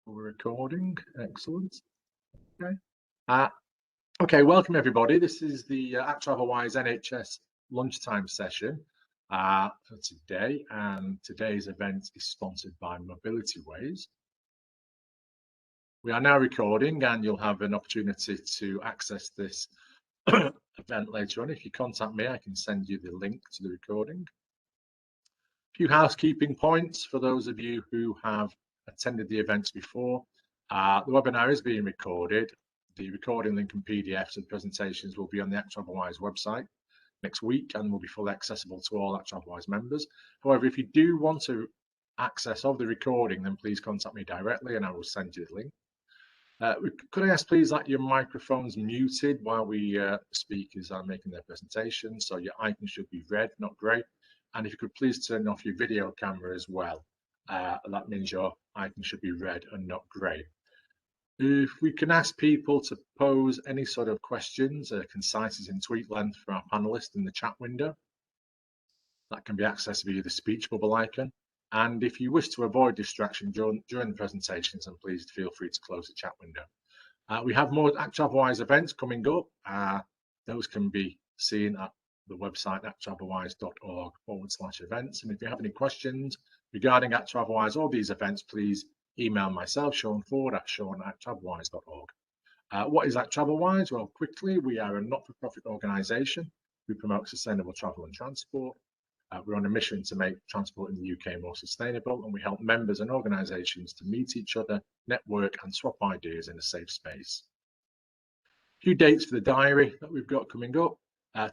We're recording. Excellent. Okay. Okay. Welcome everybody. This is the at Travelwise NHS lunchtime session for today, and today's event is sponsored by Mobility Ways. We are now recording, and you'll have an opportunity to access this event later on. If you contact me, I can send you the link to the recording. A few housekeeping points for those of you who have attended the events before. The webinar is being recorded. The recording link and PDFs of the presentations will be on the At Travelwise website next week and will be fully accessible to all At Travelwise members. However, if you do want to access of the recording, then please contact me directly and I will send you the link. Could I ask please that your microphone's muted while speakers are making their presentation, so your icon should be red, not grey. And if you could please turn off your video camera as well. That means your icon should be red and not grey. If we can ask people to pose any sort of questions, concise as in tweet length, for our panelists in the chat window. That can be accessed via the speech bubble icon. And if you wish to avoid distraction during the presentations, then please feel free to close the chat window. We have more At Travelwise events coming up. Those can be seen at the website at travelwise.org/events. And if you have any questions regarding At Travelwise or these events, please email myself, Sean Ford, at sean@travelwise.org. What is At Travelwise? Well, quickly, we are a not-for-profit organisation. We promote sustainable travel and transport. We're on a mission to make transport in the UK more sustainable, and we help members and organisations to meet each other, network and swap ideas in a safe space. A few dates for the diary that we've got coming up.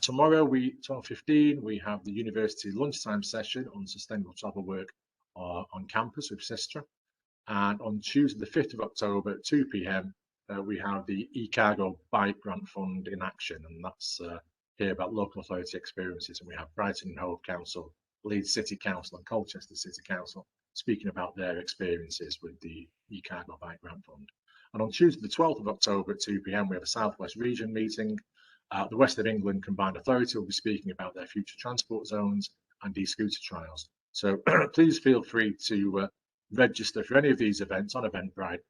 Tomorrow, 12:15, we have the university lunchtime session on sustainable travel work on campus with Sistra. And on Tuesday, the 5th of October at 2 p.m, we have the eCargo Bike Grant Fund in action, and that's here about local authority experiences. And we have Brighton and Hove Council, Leeds City Council and Colchester City Council speaking about their experiences with the eCargo Bike Grant Fund. And on Tuesday, the 12th of October at 2 p.m, we have a Southwest Region meeting. The West of England Combined Authority will be speaking about their future transport zones and e-scooter trials. So please feel free to register for any of these events on Eventbrite.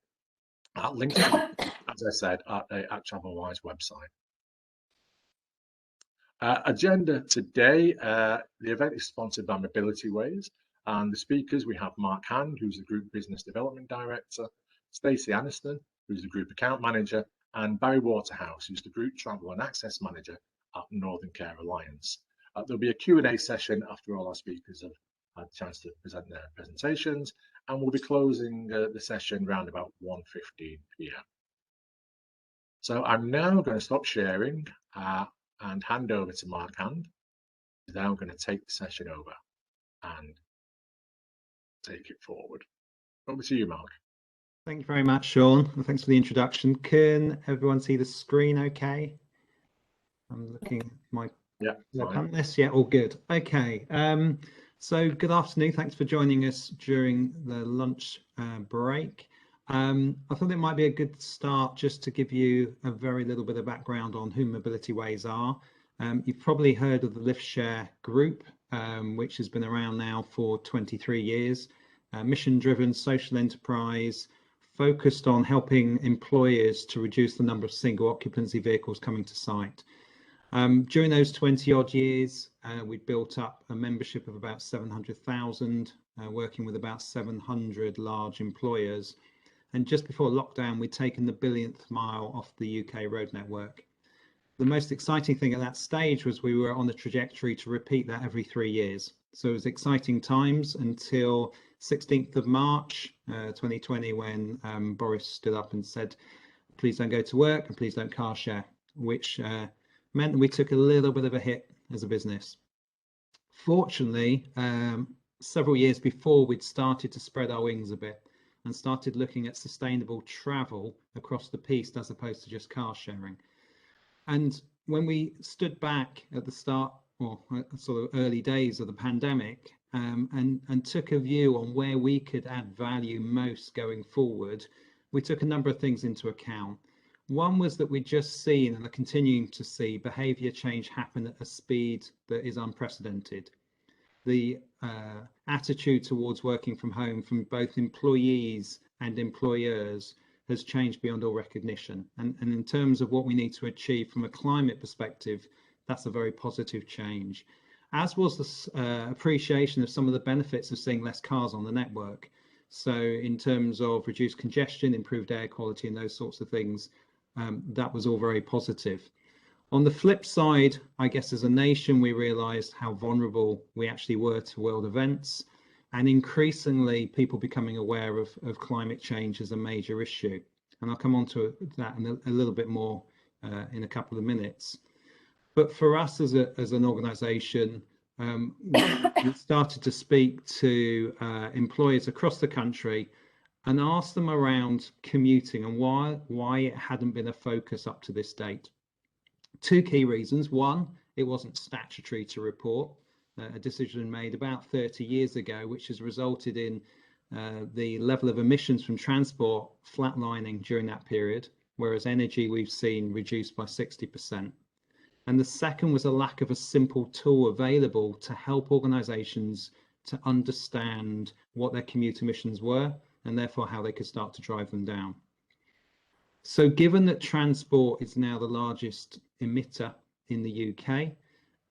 Links, as I said, at the At Travelwise website. Agenda today, the event is sponsored by Mobility Ways, and the speakers, we have Mark Hand, who's the Group Business Development Director, Stacey Aniston, who's the Group Account Manager, and Barry Waterhouse, who's the Group Travel and Access Manager at Northern Care Alliance. There'll be a Q&A session after all our speakers have had a chance to present their presentations, and we'll be closing the session around about 1:15 p.m. So I'm now going to stop sharing and hand over to Mark Hand. He's now going to take the session over and take it forward. Over to you, Mark. Thank you very much, Sean. Thanks for the introduction. Can everyone see the screen okay? I'm looking at my panelists. Yeah, all good. Okay. So good afternoon. Thanks for joining us during the lunch break. I thought it might be a good start just to give you a very little bit of background on who Mobility Ways are. You've probably heard of the LiftShare Group, which has been around now for 23 years. Mission-driven social enterprise focused on helping employers to reduce the number of single occupancy vehicles coming to site. During those 20 odd years, we built up a membership of about 700,000, working with about 700 large employers. And just before lockdown, we'd taken the billionth mile off the UK road network. The most exciting thing at that stage was we were on the trajectory to repeat that every 3 years. So it was exciting times until 16th of March 2020, when Boris stood up and said, please don't go to work and please don't car share, which meant we took a little bit of a hit as a business. Fortunately, several years before, we'd started to spread our wings a bit and started looking at sustainable travel across the piece as opposed to just car sharing. And when we stood back at the start, or sort of early days of the pandemic, and took a view on where we could add value most going forward, we took a number of things into account. One was that we'd just seen and are continuing to see behaviour change happen at a speed that is unprecedented. The attitude towards working from home from both employees and employers has changed beyond all recognition. And in terms of what we need to achieve from a climate perspective, that's a very positive change, as was the appreciation of some of the benefits of seeing less cars on the network. So in terms of reduced congestion, improved air quality, and those sorts of things, that was all very positive. On the flip side, I guess as a nation, we realized how vulnerable we actually were to world events, and increasingly people becoming aware of climate change as a major issue. And I'll come on to that in a little bit more in a couple of minutes. But for us as an organization, we started to speak to employers across the country and ask them around commuting and why it hadn't been a focus up to this date. Two key reasons. One, it wasn't statutory to report, a decision made about 30 years ago, which has resulted in the level of emissions from transport flatlining during that period, whereas energy we've seen reduced by 60%. And the second was a lack of a simple tool available to help organisations to understand what their commute emissions were and therefore how they could start to drive them down. So given that transport is now the largest emitter in the UK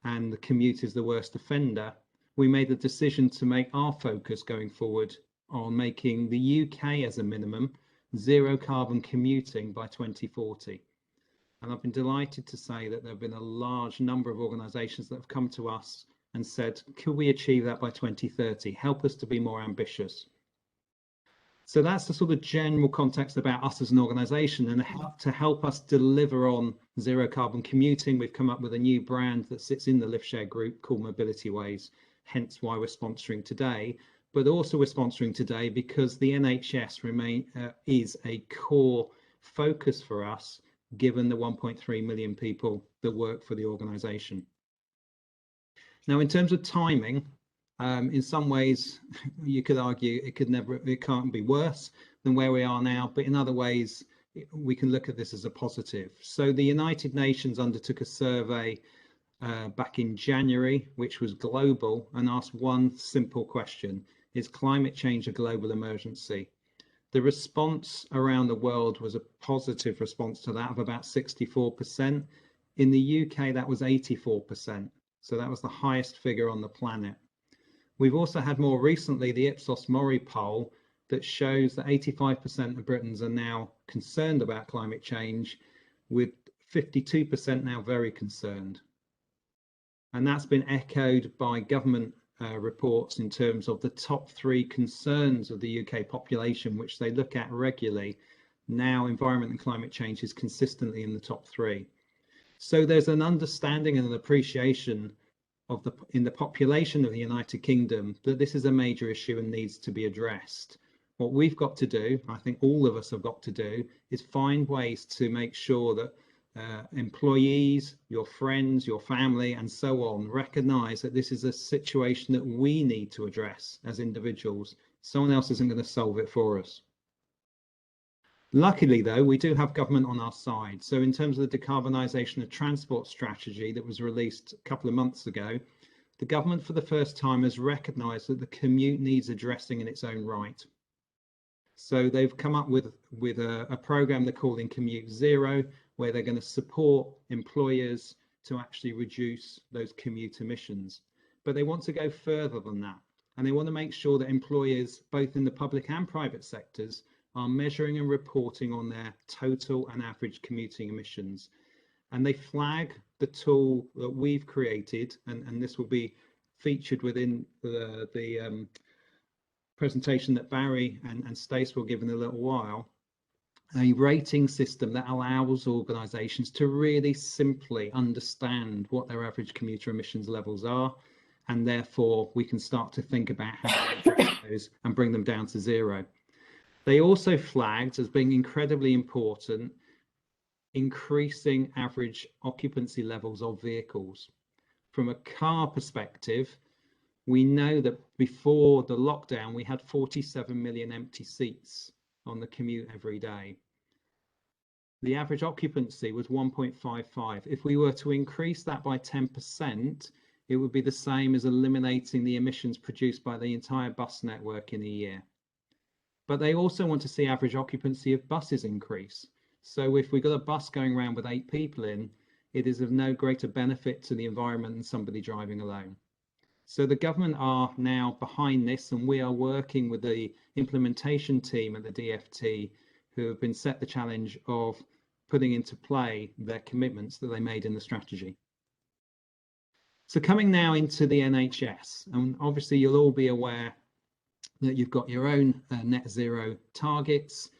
and the commute is the worst offender, we made the decision to make our focus going forward on making the UK as a minimum zero carbon commuting by 2040. And I've been delighted to say that there have been a large number of organisations that have come to us and said, could we achieve that by 2030? Help us to be more ambitious. So that's the sort of general context about us as an organisation, and to help us deliver on zero carbon commuting, we've come up with a new brand that sits in the LiftShare group called Mobility Ways, hence why we're sponsoring today. But also we're sponsoring today because the NHS is a core focus for us, given the 1.3 million people that work for the organisation. Now, in terms of timing, in some ways, you could argue it can't be worse than where we are now, but in other ways, we can look at this as a positive. So the United Nations undertook a survey back in January, which was global, and asked one simple question: is climate change a global emergency? The response around the world was a positive response to that of about 64%. In the UK, that was 84%. So that was the highest figure on the planet. We've also had more recently the Ipsos Mori poll that shows that 85% of Britons are now concerned about climate change, with 52% now very concerned. And that's been echoed by government reports in terms of the top 3 concerns of the UK population, which they look at regularly. Now, environment and climate change is consistently in the top 3. So there's an understanding and an appreciation of in the population of the United Kingdom that this is a major issue and needs to be addressed. What we've got to do, I think all of us have got to do, is find ways to make sure that employees, your friends, your family, and so on, recognize that this is a situation that we need to address as individuals. Someone else isn't going to solve it for us. Luckily, though, we do have government on our side. So in terms of the decarbonisation of transport strategy that was released a couple of months ago, the government for the first time has recognised that the commute needs addressing in its own right. So they've come up with a programme they're calling Commute Zero, where they're going to support employers to actually reduce those commute emissions. But they want to go further than that. And they want to make sure that employers, both in the public and private sectors, are measuring and reporting on their total and average commuting emissions. And they flag the tool that we've created, and this will be featured within the presentation that Barry and Stace will give in a little while, a rating system that allows organisations to really simply understand what their average commuter emissions levels are, and therefore we can start to think about how to address those and bring them down to zero. They also flagged as being incredibly important increasing average occupancy levels of vehicles. From a car perspective, we know that before the lockdown, we had 47 million empty seats on the commute every day. The average occupancy was 1.55. If we were to increase that by 10%, it would be the same as eliminating the emissions produced by the entire bus network in a year. but they also want to see average occupancy of buses increase. So if we've got a bus going around with 8 people in, it is of no greater benefit to the environment than somebody driving alone. So the government are now behind this, and we are working with the implementation team at the DfT, who have been set the challenge of putting into play their commitments that they made in the strategy. So coming now into the NHS, and obviously you'll all be aware that you've got your own net zero targets,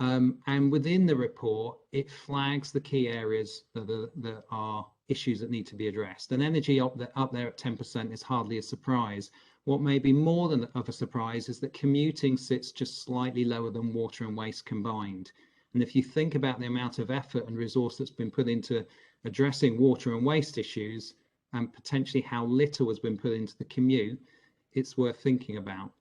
and within the report it flags the key areas that are issues that need to be addressed. And energy up there at 10% is hardly a surprise. What may be more than of a surprise is that commuting sits just slightly lower than water and waste combined. And if you think about the amount of effort and resource that's been put into addressing water and waste issues, and potentially how little has been put into the commute, it's worth thinking about.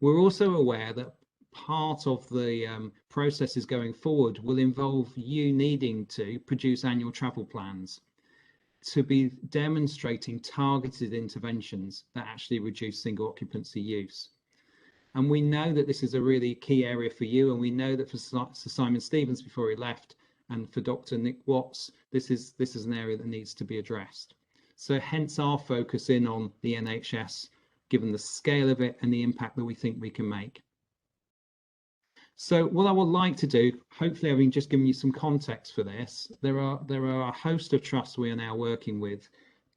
We're also aware that part of the processes going forward will involve you needing to produce annual travel plans to be demonstrating targeted interventions that actually reduce single occupancy use. And we know that this is a really key area for you, and we know that for Sir Simon Stevens before he left, and for Dr. Nick Watts, this is an area that needs to be addressed. So hence our focus in on the NHS, given the scale of it and the impact that we think we can make. So what I would like to do, hopefully having just given you some context for this, there are a host of trusts we are now working with,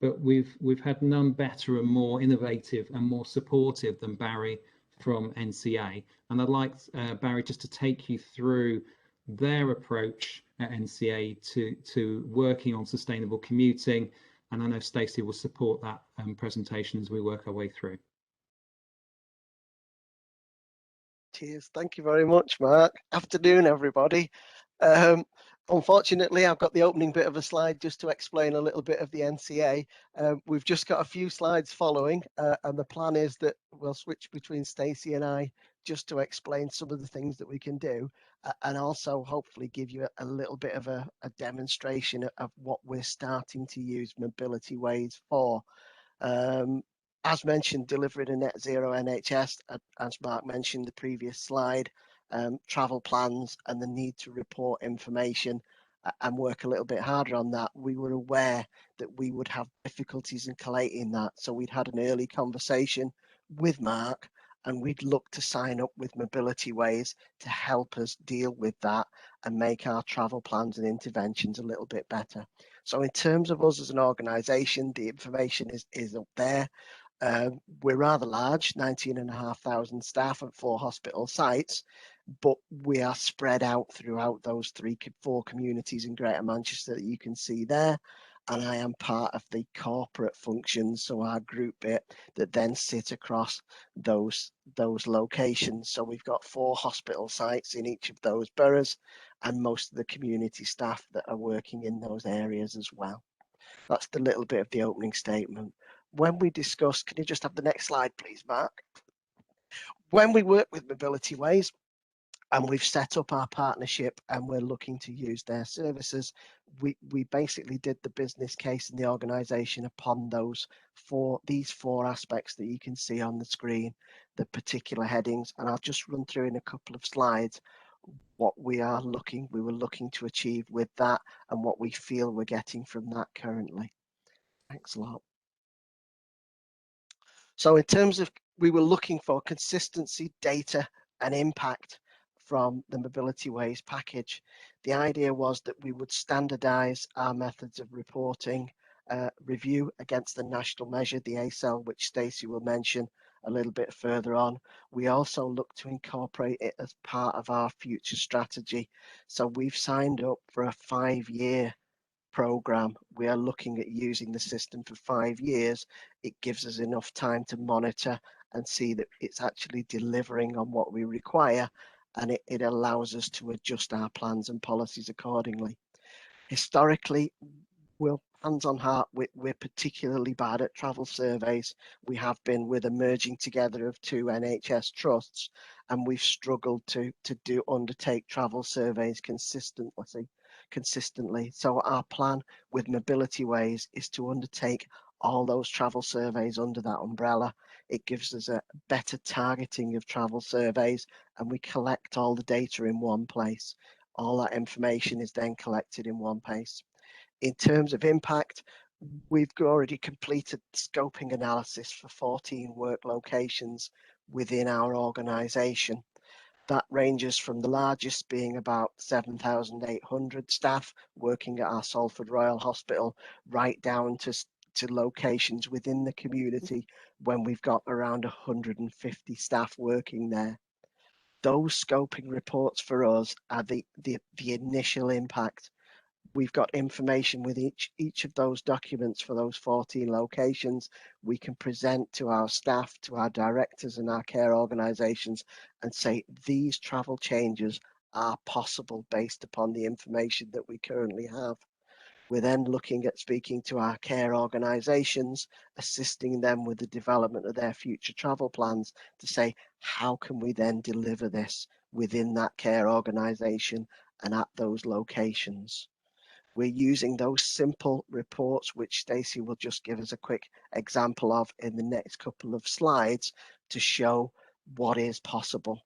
but we've had none better and more innovative and more supportive than Barry from NCA. And I'd like Barry just to take you through their approach at NCA to working on sustainable commuting. And I know Stacey will support that presentation as we work our way through. Cheers. Thank you very much, Mark. Afternoon, everybody. Unfortunately, I've got the opening bit of a slide just to explain a little bit of the NCA. We've just got a few slides following, and the plan is that we'll switch between Stacey and I just to explain some of the things that we can do, and also hopefully give you a little bit of a demonstration of what we're starting to use Mobility Ways for. As mentioned, delivering a net zero NHS, as Mark mentioned the previous slide, travel plans and the need to report information and work a little bit harder on that. We were aware that we would have difficulties in collating that. So we'd had an early conversation with Mark, and we'd look to sign up with Mobility Ways to help us deal with that and make our travel plans and interventions a little bit better. So in terms of us as an organisation, the information is up there. We're rather large, 19,500 staff at 4 hospital sites, but we are spread out throughout those 4 communities in Greater Manchester that you can see there. And I am part of the corporate functions, so our group bit that then sit across those locations. So we've got 4 hospital sites in each of those boroughs, and most of the community staff that are working in those areas as well. That's the little bit of the opening statement. When we discuss, can you just have the next slide, please, Mark? When we work with Mobility Ways, and we've set up our partnership and we're looking to use their services, we basically did the business case in the organisation upon these 4 aspects that you can see on the screen, the particular headings, and I'll just run through in a couple of slides what we were looking to achieve with that and what we feel we're getting from that currently. Thanks a lot. So in terms of, we were looking for consistency, data and impact from the Mobility Ways package. The idea was that we would standardize our methods of reporting, review against the national measure, the ACEL, which Stacey will mention a little bit further on. We also look to incorporate it as part of our future strategy. So we've signed up for a 5-year program. We are looking at using the system for 5 years. It gives us enough time to monitor and see that it's actually delivering on what we require, and it allows us to adjust our plans and policies accordingly. Historically, well, hands on heart, we're particularly bad at travel surveys. We have been with a merging together of 2 NHS trusts, and we've struggled to undertake travel surveys consistently. So our plan with Mobility Ways is to undertake all those travel surveys under that umbrella. It gives us a better targeting of travel surveys, and we collect all the data in one place. All that information is then collected in one place. In terms of impact, we've already completed scoping analysis for 14 work locations within our organisation. That ranges from the largest being about 7,800 staff working at our Salford Royal Hospital, right down to locations within the community when we've got around 150 staff working there. Those scoping reports for us are the initial impact. We've got information with each of those documents for those 14 locations. We can present to our staff, to our directors and our care organisations and say these travel changes are possible based upon the information that we currently have. We're then looking at speaking to our care organisations, assisting them with the development of their future travel plans to say, how can we then deliver this within that care organisation and at those locations? We're using those simple reports, which Stacey will just give us a quick example of in the next couple of slides to show what is possible.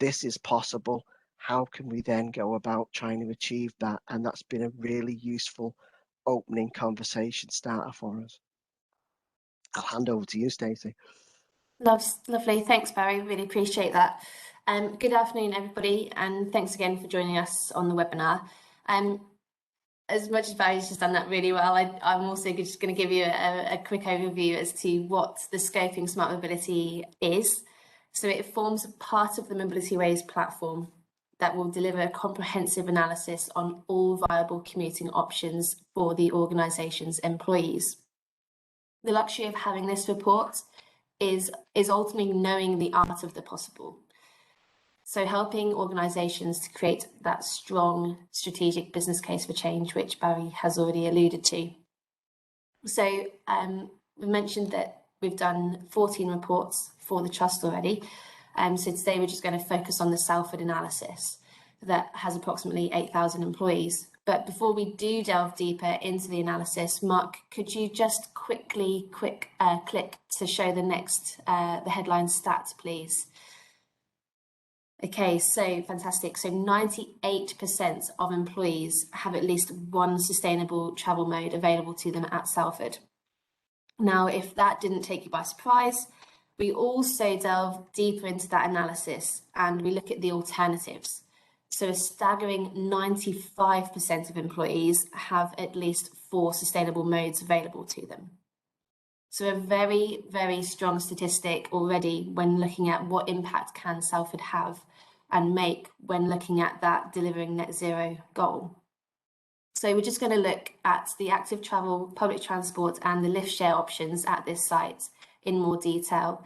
This is possible. How can we then go about trying to achieve that? And that's been a really useful opening conversation starter for us. I'll hand over to you, Stacey. Lovely. Thanks, Barry. Really appreciate that. Good afternoon, everybody, and thanks again for joining us on the webinar. As much as Barry's just done that really well, I'm also just going to give you a quick overview as to what the Scoping Smart Mobility is. So it forms a part of the Mobility Ways platform that will deliver a comprehensive analysis on all viable commuting options for the organisation's employees. The luxury of having this report is ultimately knowing the art of the possible. So helping organisations to create that strong strategic business case for change, which Barry has already alluded to. So we mentioned that we've done 14 reports for the Trust already. So today we're just going to focus on the Salford analysis that has approximately 8,000 employees. But before we do delve deeper into the analysis, Mark, could you just click to show the next, the headline stats, please? Okay, so fantastic. So 98% of employees have at least one sustainable travel mode available to them at Salford. Now, if that didn't take you by surprise, we also delve deeper into that analysis and we look at the alternatives. So a staggering 95% of employees have at least 4 sustainable modes available to them. So a very, very strong statistic already when looking at what impact can Salford have and make when looking at that delivering net zero goal. So we're just going to look at the active travel, public transport and the lift share options at this site in more detail.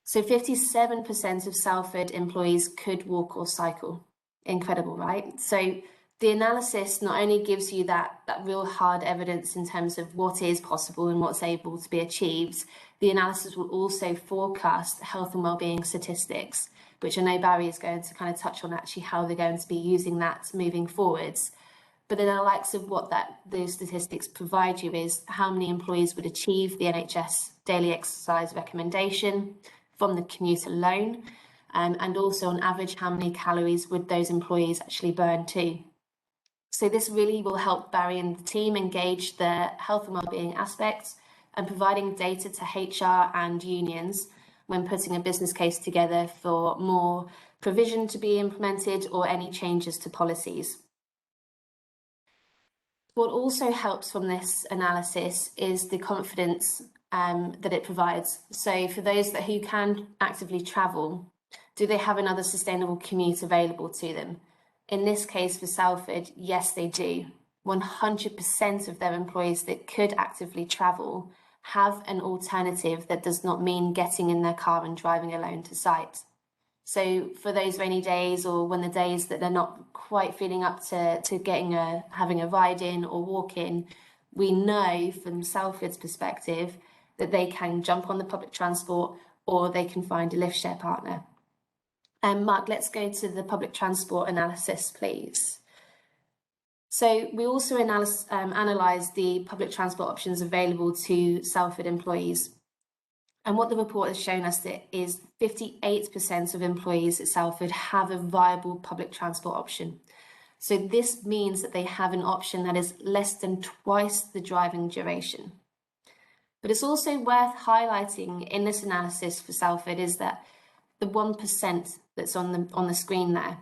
So 57% of Salford employees could walk or cycle. Incredible, right? So the analysis not only gives you that real hard evidence in terms of what is possible and what's able to be achieved, the analysis will also forecast health and wellbeing statistics, which I know Barry is going to kind of touch on actually how they're going to be using that moving forwards. But then the likes of what those statistics provide you is how many employees would achieve the NHS daily exercise recommendation from the commute alone, and also on average how many calories would those employees actually burn too. So this really will help Barry and the team engage the health and wellbeing aspects and providing data to HR and unions when putting a business case together for more provision to be implemented or any changes to policies. What also helps from this analysis is the confidence that it provides. So for those who can actively travel, do they have another sustainable commute available to them? In this case for Salford, yes, they do. 100% of their employees that could actively travel have an alternative that does not mean getting in their car and driving alone to site. So for those rainy days or when the days that they're not quite feeling up to having a ride in or walk in, we know from Salford's perspective that they can jump on the public transport or they can find a lift share partner. Mark, let's go to the public transport analysis, please. So we also analysed the public transport options available to Salford employees. And what the report has shown us that is 58% of employees at Salford have a viable public transport option. So this means that they have an option that is less than twice the driving duration. But it's also worth highlighting in this analysis for Salford is that the 1% that's on the screen there,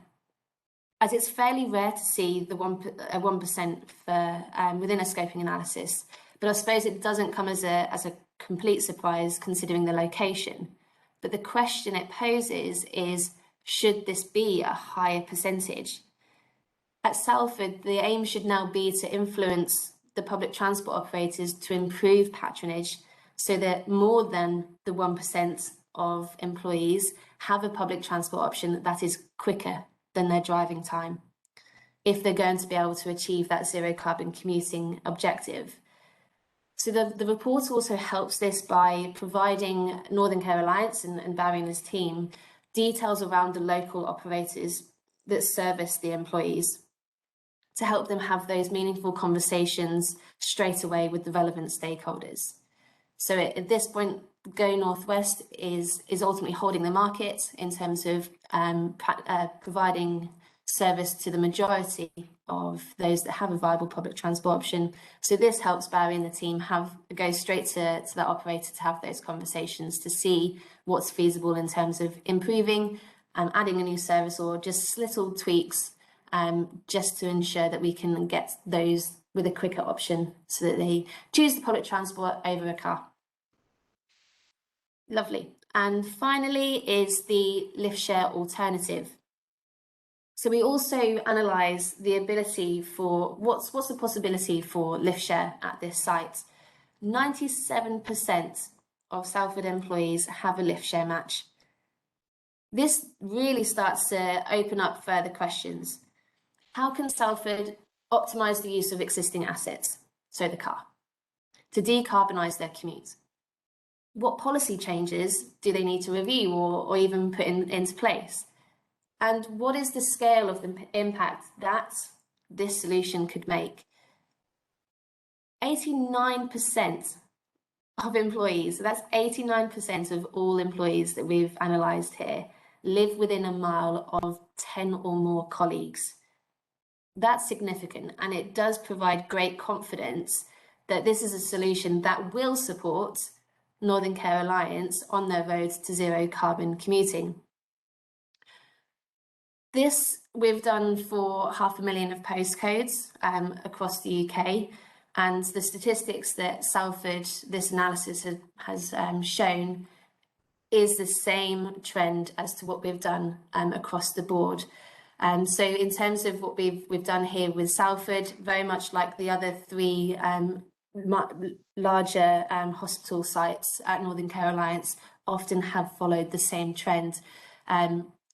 as it's fairly rare to see the 1% for within a scoping analysis, but I suppose it doesn't come as a complete surprise considering the location. But the question it poses is, should this be a higher percentage? At Salford, the aim should now be to influence the public transport operators to improve patronage so that more than the 1% of employees have a public transport option that is quicker than their driving time, if they're going to be able to achieve that zero carbon commuting objective. So the report also helps this by providing Northern Care Alliance and Barry and his team details around the local operators that service the employees to help them have those meaningful conversations straight away with the relevant stakeholders. So at this point, Go Northwest is ultimately holding the market in terms of providing service to the majority of those that have a viable public transport option. So this helps Barry and the team go straight to that operator to have those conversations to see what's feasible in terms of improving, adding a new service, or just little tweaks just to ensure that we can get those with a quicker option so that they choose the public transport over a car. Lovely. And finally is the lift share alternative. So we also analyse the ability for what's the possibility for lift share at this site. 97% of Salford employees have a lift share match. This really starts to open up further questions. How can Salford optimise the use of existing assets, so the car, to decarbonise their commute? What policy changes do they need to review or even put into place? And what is the scale of the impact that this solution could make? 89% of employees, so that's 89% of all employees that we've analysed here, live within a mile of 10 or more colleagues. That's significant, and it does provide great confidence that this is a solution that will support Northern Care Alliance on their road to zero carbon commuting. This we've done for 500,000 of postcodes across the UK, and the statistics that Salford, this analysis has shown, is the same trend as to what we've done across the board. So in terms of what we've done here with Salford, very much like the other three larger hospital sites at Northern Care Alliance, often have followed the same trend.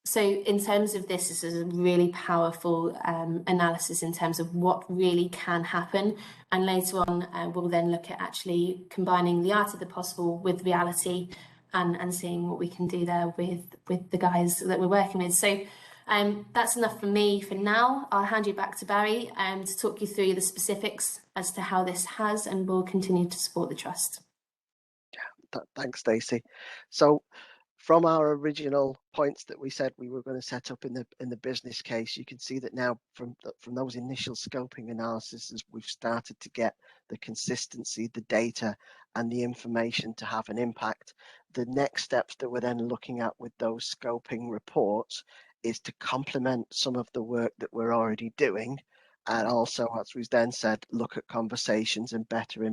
So in terms of this is a really powerful analysis in terms of what really can happen. And later on, we'll then look at actually combining the art of the possible with reality and seeing what we can do there with the guys that we're working with. So that's enough for me for now. I'll hand you back to Barry to talk you through the specifics as to how this has and will continue to support the Trust. Thanks, Stacey. So from our original points that we said we were going to set up in the business case, you can see that now from those initial scoping analyses, we've started to get the consistency, the data and the information to have an impact. The next steps that we're then looking at with those scoping reports is to complement some of the work that we're already doing, and also, as we then said, look at conversations and better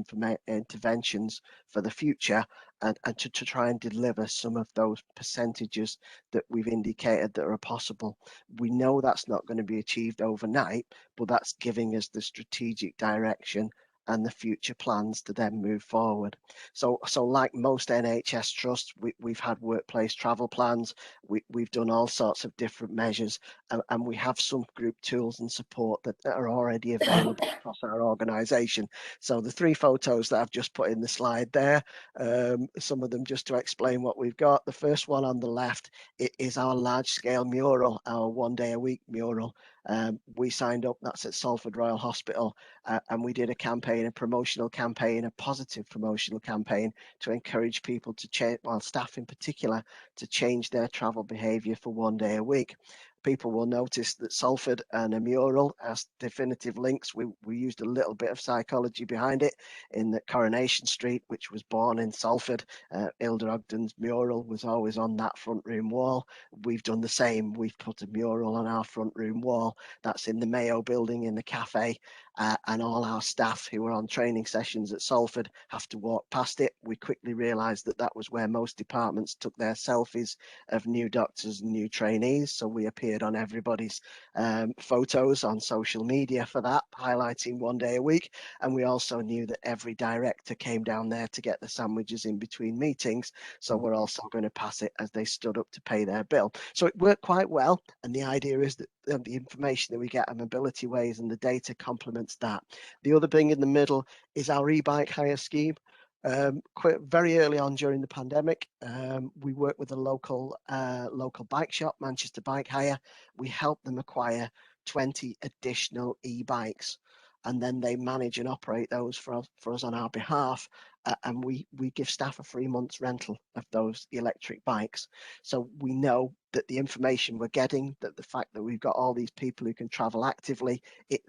interventions for the future, and to try and deliver some of those percentages that we've indicated that are possible. We know that's not going to be achieved overnight, but that's giving us the strategic direction and the future plans to then move forward. So like most NHS trusts, we've had workplace travel plans, we've done all sorts of different measures, and we have some group tools and support that are already available across our organisation. So the three photos that I've just put in the slide there, some of them just to explain what we've got. The first one on the left is our large scale mural, our 1 day a week mural. We signed up, that's at Salford Royal Hospital, and we did a campaign campaign, a promotional campaign, a positive promotional campaign to encourage people to change, well, staff in particular, to change their travel behaviour for 1 day a week. People will notice that Salford and a mural as definitive links. We used a little bit of psychology behind it in that Coronation Street, which was born in Salford, Hilda Ogden's mural was always on that front room wall. We've done the same. We've put a mural on our front room wall. That's in the Mayo building in the cafe. And all our staff who were on training sessions at Salford have to walk past it. We quickly realised that that was where most departments took their selfies of new doctors and new trainees. So we appeared on everybody's photos on social media for that, highlighting 1 day a week. And we also knew that every director came down there to get the sandwiches in between meetings. So we're also going to pass it as they stood up to pay their bill. So it worked quite well. And the idea is that the information that we get on Mobility Ways and the data complements that. The other thing in the middle is our e-bike hire scheme. Very early on during the pandemic, we worked with a local bike shop, Manchester Bike Hire. We helped them acquire 20 additional e-bikes, and then they manage and operate those for us on our behalf. And we give staff a 3 months rental of those electric bikes. So we know that the information we're getting, that the fact that we've got all these people who can travel actively, it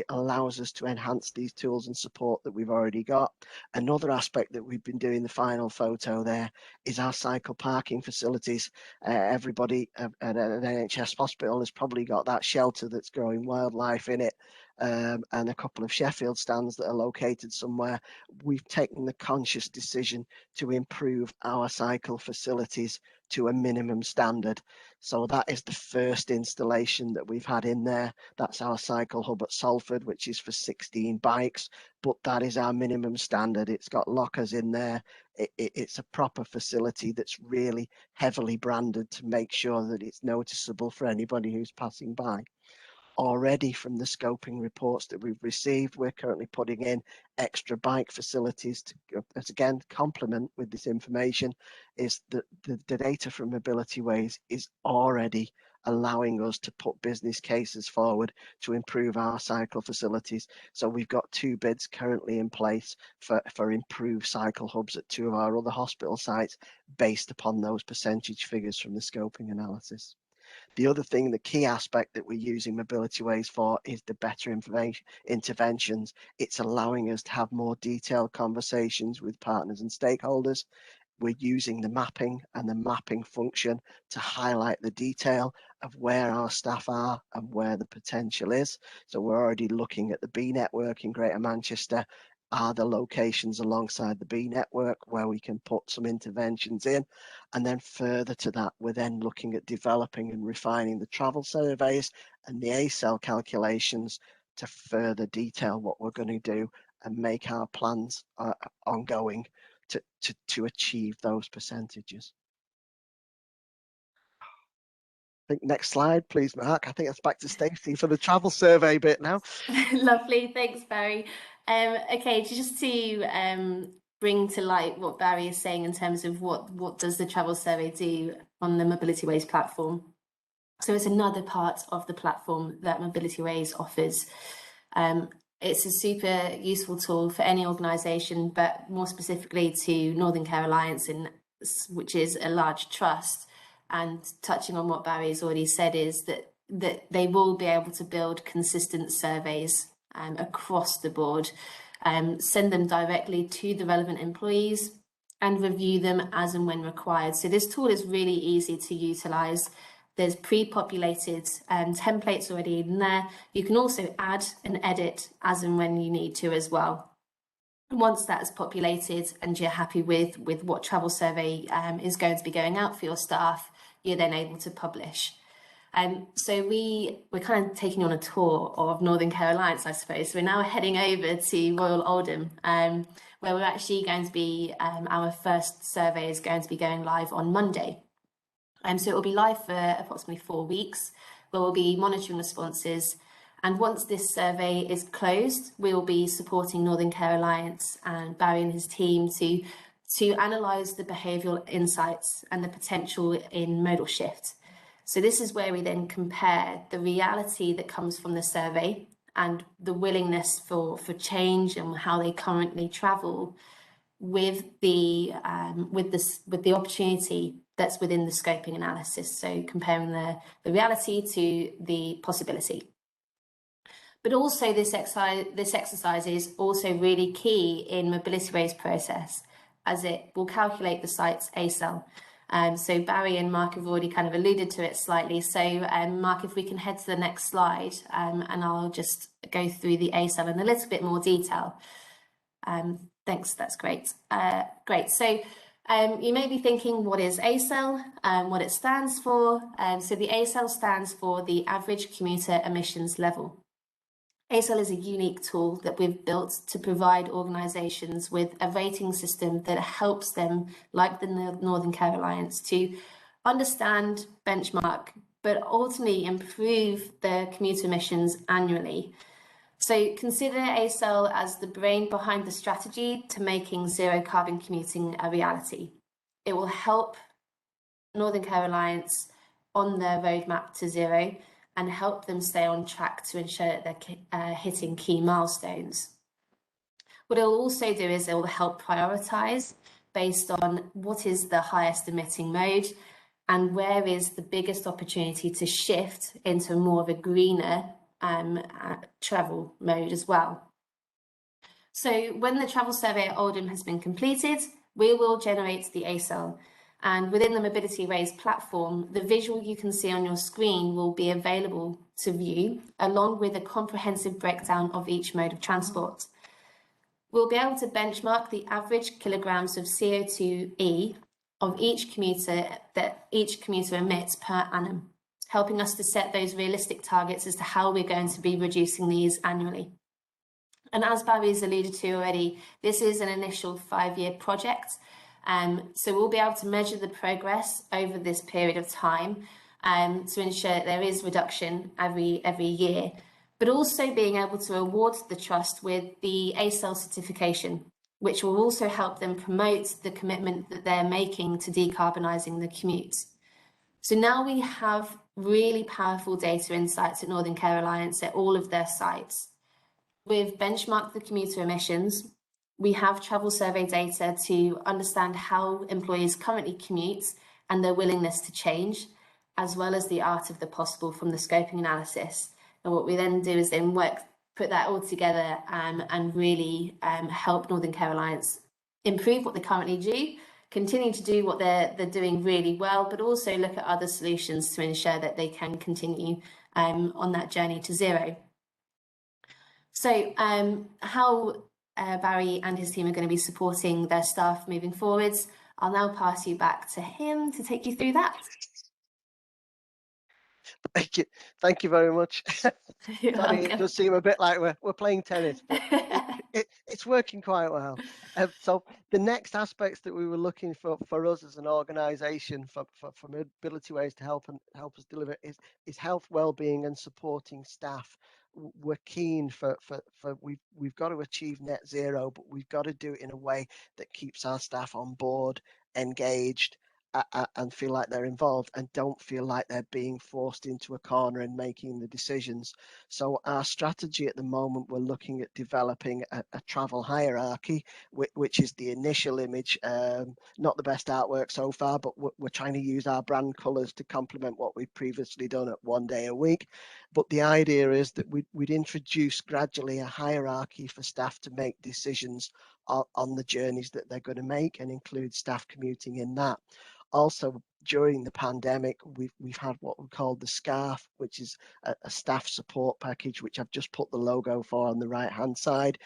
allows us to enhance these tools and support that we've already got. Another aspect that we've been doing, the final photo there, is our cycle parking facilities. Everybody at an NHS hospital has probably got that shelter that's growing wildlife in it. And a couple of Sheffield stands that are located somewhere. We've taken the conscious decision to improve our cycle facilities to a minimum standard. So that is the first installation that we've had in there. That's our cycle hub at Salford, which is for 16 bikes, but that is our minimum standard. It's got lockers in there. It's a proper facility that's really heavily branded to make sure that it's noticeable for anybody who's passing by. Already from the scoping reports that we've received, we're currently putting in extra bike facilities to, as again, complement with this information, is that the data from Mobility Ways is already allowing us to put business cases forward to improve our cycle facilities. So we've got 2 bids currently in place for improved cycle hubs at 2 of our other hospital sites based upon those percentage figures from the scoping analysis. The other thing, the key aspect that we're using Mobility Ways for, is the better information interventions. It's allowing us to have more detailed conversations with partners and stakeholders. We're using the mapping and the mapping function to highlight the detail of where our staff are and where the potential is. So we're already looking at the B network in Greater Manchester. Are the locations alongside the B network where we can put some interventions in? And then further to that, we're then looking at developing and refining the travel surveys and the ACEL calculations to further detail what we're going to do and make our plans ongoing to achieve those percentages. I think next slide, please, Mark. I think that's back to Stacey for the travel survey bit now. Lovely, thanks, Barry. Okay, just to bring to light what Barry is saying in terms of what does the travel survey do on the Mobility Ways platform. So it's another part of the platform that Mobility Ways offers. It's a super useful tool for any organisation, but more specifically to Northern Care Alliance, which is a large trust. And touching on what Barry has already said is that they will be able to build consistent surveys across the board, send them directly to the relevant employees and review them as and when required. So this tool is really easy to utilise. There's pre-populated templates already in there. You can also add and edit as and when you need to as well. And once that's populated and you're happy with what travel survey is going to be going out for your staff, you're then able to publish. So we're kind of taking on a tour of Northern Care Alliance, I suppose. So we're now heading over to Royal Oldham, where we're actually going to be, our first survey is going to be going live on Monday. So it will be live for approximately 4 weeks, where we'll be monitoring responses. And once this survey is closed, we will be supporting Northern Care Alliance and Barry and his team to analyse the behavioural insights and the potential in modal shift. So this is where we then compare the reality that comes from the survey and the willingness for change and how they currently travel with the opportunity that's within the scoping analysis. So comparing the reality to the possibility. But also this exercise is also really key in MobilityWay's process, as it will calculate the site's ACEL. So Barry and Mark have already kind of alluded to it slightly. So Mark, if we can head to the next slide, and I'll just go through the ACEL in a little bit more detail. Thanks, that's great. Great, so you may be thinking, what is ACEL, what it stands for? So the ACEL stands for the Average Commuter Emissions Level. ACEL is a unique tool that we've built to provide organisations with a rating system that helps them, like the Northern Care Alliance, to understand, benchmark, but ultimately improve their commuter emissions annually. So consider ACEL as the brain behind the strategy to making zero carbon commuting a reality. It will help Northern Care Alliance on their roadmap to zero and help them stay on track to ensure that they're hitting key milestones. What it will also do is it will help prioritise based on what is the highest emitting mode and where is the biggest opportunity to shift into more of a greener travel mode as well. So when the travel survey at Oldham has been completed, we will generate the ACEL. And within the MobilityWays platform, the visual you can see on your screen will be available to view, along with a comprehensive breakdown of each mode of transport. We'll be able to benchmark the average kilograms of CO2e of each commuter that each commuter emits per annum, helping us to set those realistic targets as to how we're going to be reducing these annually. And as Barry's alluded to already, this is an initial 5-year project. So we'll be able to measure the progress over this period of time to ensure that there is reduction every year, but also being able to award the trust with the ACEL certification, which will also help them promote the commitment that they're making to decarbonising the commute. So now we have really powerful data insights at Northern Care Alliance at all of their sites. We've benchmarked the commuter emissions. We have travel survey data to understand how employees currently commute and their willingness to change, as well as the art of the possible from the scoping analysis. And what we then do is then put that all together and really help Northern Care Alliance improve what they currently do, continue to do what they're doing really well, but also look at other solutions to ensure that they can continue on that journey to zero. So how Barry and his team are going to be supporting their staff moving forwards. I'll now pass you back to him to take you through that. Thank you very much. Sorry, it does seem a bit like we're playing tennis, but it's working quite well. So the next aspects that we were looking for us as an organisation for MobilityWays to help us deliver is health, well-being, and supporting staff. We're keen for we've got to achieve net zero, but we've got to do it in a way that keeps our staff on board, engaged, and feel like they're involved and don't feel like they're being forced into a corner and making the decisions. So our strategy at the moment, we're looking at developing a travel hierarchy, which is the initial image, not the best artwork so far, but we're trying to use our brand colours to complement what we've previously done at 1 day a week. But the idea is that we'd introduce gradually a hierarchy for staff to make decisions on the journeys that they're going to make and include staff commuting in that. Also, during the pandemic, we've had what we call the SCARF, which is a staff support package, which I've just put the logo for on the right hand side.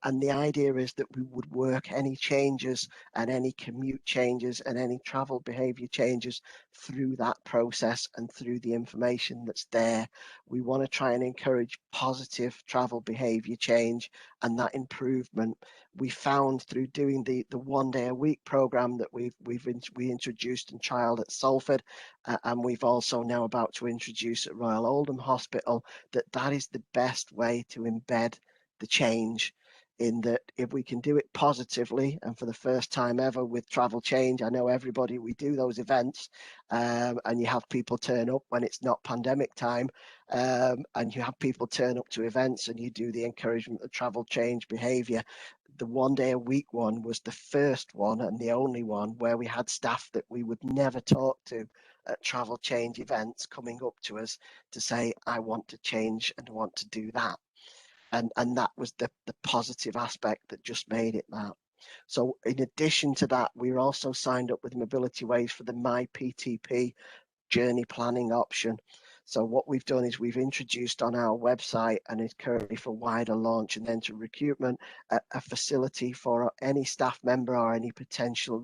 And the idea is that we would work any changes and any commute changes and any travel behaviour changes through that process and through the information that's there. We want to try and encourage positive travel behaviour change and that improvement. We found through doing the 1 day a week programme that we introduced and trialled at Salford, and we've also now about to introduce at Royal Oldham Hospital, that is the best way to embed the change. in that if we can do it positively, and for the first time ever with Travel Change, I know everybody, we do those events, and you have people turn up when it's not pandemic time, and you have people turn up to events and you do the encouragement of travel change behavior. The 1 day a week one was the first one and the only one where we had staff that we would never talk to at Travel Change events coming up to us to say, I want to change and want to do that. And that was the positive aspect that just made it that. So in addition to that, we're also signed up with Mobility Ways for the MyPTP journey planning option. So what we've done is we've introduced on our website, and is currently for wider launch and then to recruitment, a facility for any staff member or any potential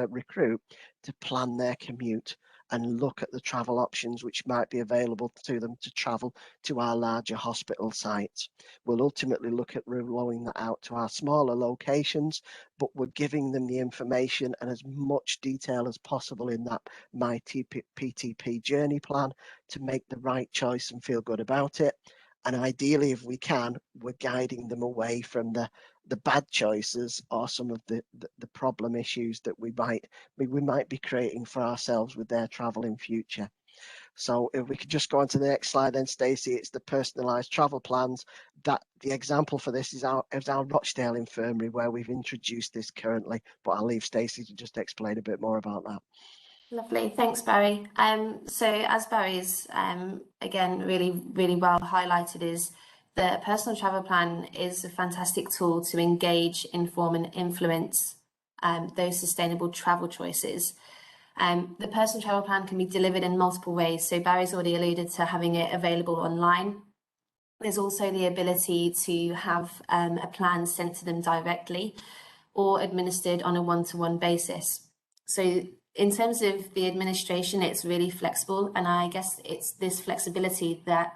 recruit to plan their commute and look at the travel options which might be available to them to travel to our larger hospital sites. We'll ultimately look at rolling that out to our smaller locations, but we're giving them the information and as much detail as possible in that MyPTP journey plan to make the right choice and feel good about it. And ideally, if we can, we're guiding them away from the bad choices or some of the problem issues that we might be creating for ourselves with their travel in future. So if we could just go on to the next slide then, Stacey, it's the personalised travel plans. That the example for this is our Rochdale Infirmary, where we've introduced this currently, but I'll leave Stacey to just explain a bit more about that. Lovely, thanks Barry. So as Barry's again really well highlighted, is the personal travel plan is a fantastic tool to engage, inform and influence those sustainable travel choices. The personal travel plan can be delivered in multiple ways. So Barry's already alluded to having it available online. There's also the ability to have a plan sent to them directly or administered on a one-to-one basis. So in terms of the administration, it's really flexible, and I guess it's this flexibility that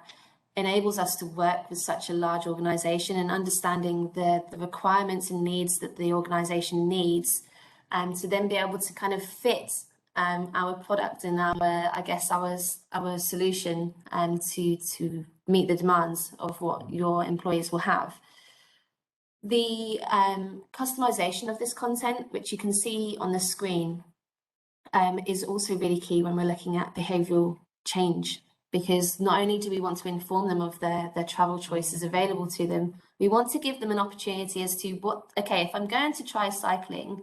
enables us to work with such a large organisation and understanding the requirements and needs that the organisation needs, to then be able to kind of fit our product and our solution to meet the demands of what your employees will have. The customization of this content, which you can see on the screen, is also really key when we're looking at behavioural change, because not only do we want to inform them of their travel choices available to them, we want to give them an opportunity as to if I'm going to try cycling,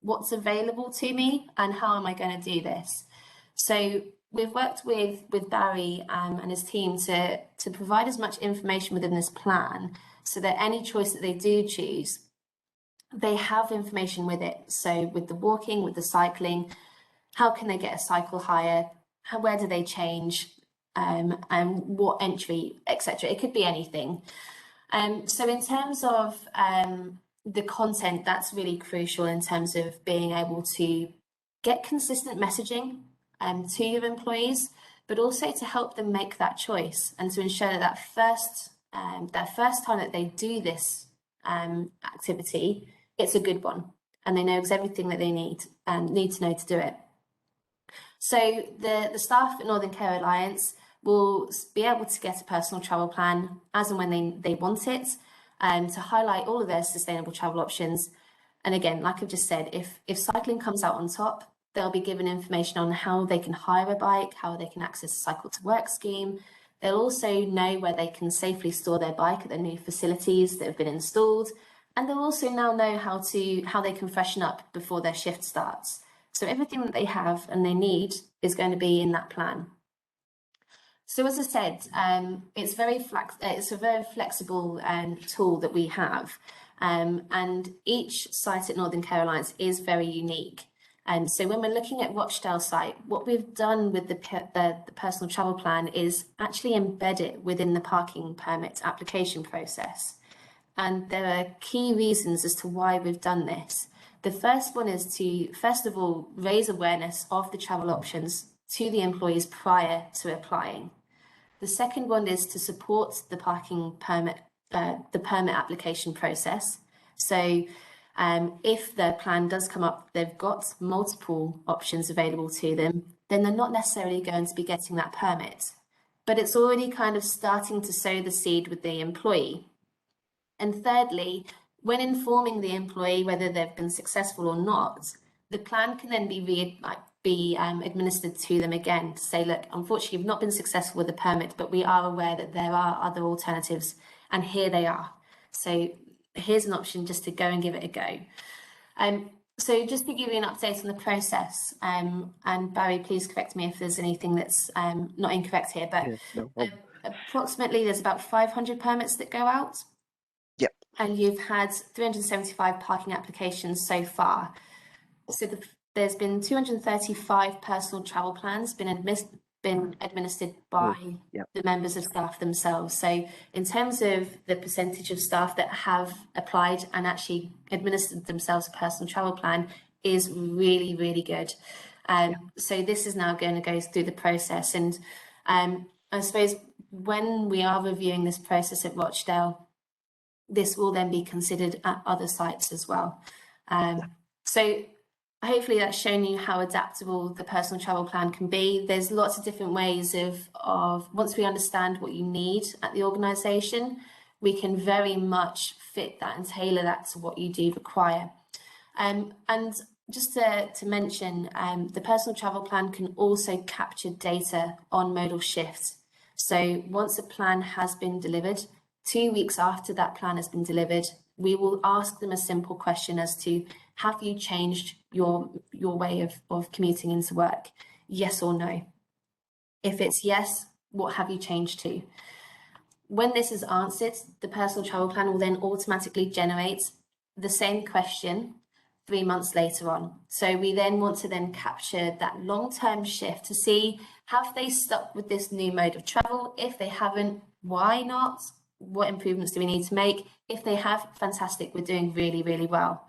what's available to me and how am I going to do this? So we've worked with Barry and his team to provide as much information within this plan so that any choice that they do choose, they have information with it. So with the walking, with the cycling, how can they get a cycle hire? Where do they change? And what entry, etc. It could be anything. So in terms of the content, that's really crucial in terms of being able to get consistent messaging to your employees, but also to help them make that choice and to ensure that first time that they do this activity, it's a good one and they know everything that they need to know to do it. So the staff at Northern Care Alliance will be able to get a personal travel plan as and when they want it, to highlight all of their sustainable travel options. And again, like I've just said, if cycling comes out on top, they'll be given information on how they can hire a bike, how they can access a cycle to work scheme. They'll also know where they can safely store their bike at the new facilities that have been installed. And they'll also now know how they can freshen up before their shift starts. So everything that they have and they need is going to be in that plan. So as I said, it's a very flexible tool that we have, and each site at Northern Care Alliance is very unique. And so when we're looking at Rochdale site, what we've done with the personal travel plan is actually embed it within the parking permit application process. And there are key reasons as to why we've done this. The first one is to, first of all, raise awareness of the travel options to the employees prior to applying. The second one is to support the parking permit, the permit application process. So if their plan does come up, they've got multiple options available to them, then they're not necessarily going to be getting that permit. But it's already kind of starting to sow the seed with the employee. And thirdly, when informing the employee whether they've been successful or not, the plan can then be administered to them again to say, look, unfortunately, you've not been successful with the permit, but we are aware that there are other alternatives, and here they are. So here's an option just to go and give it a go. So just to give you an update on the process, and Barry, please correct me if there's anything that's not incorrect here, but approximately there's about 500 permits that go out. Yep. And you've had 375 parking applications so far. So there's been 235 personal travel plans been administered by the members of staff themselves. So in terms of the percentage of staff that have applied and actually administered themselves a personal travel plan is really, really good. So this is now going to go through the process. And I suppose when we are reviewing this process at Rochdale, this will then be considered at other sites as well. So hopefully that's shown you how adaptable the personal travel plan can be. There's lots of different ways of once we understand what you need at the organisation, we can very much fit that and tailor that to what you do require. And just to mention, the personal travel plan can also capture data on modal shifts. So once a plan has been delivered, 2 weeks after that plan has been delivered, we will ask them a simple question as to, have you changed your way of commuting into work? Yes or no? If it's yes, what have you changed to? When this is answered, the personal travel plan will then automatically generate the same question 3 months later on. So we then want to then capture that long-term shift to see, have they stuck with this new mode of travel? If they haven't, why not? What improvements do we need to make? If they have, fantastic, we're doing really, really well.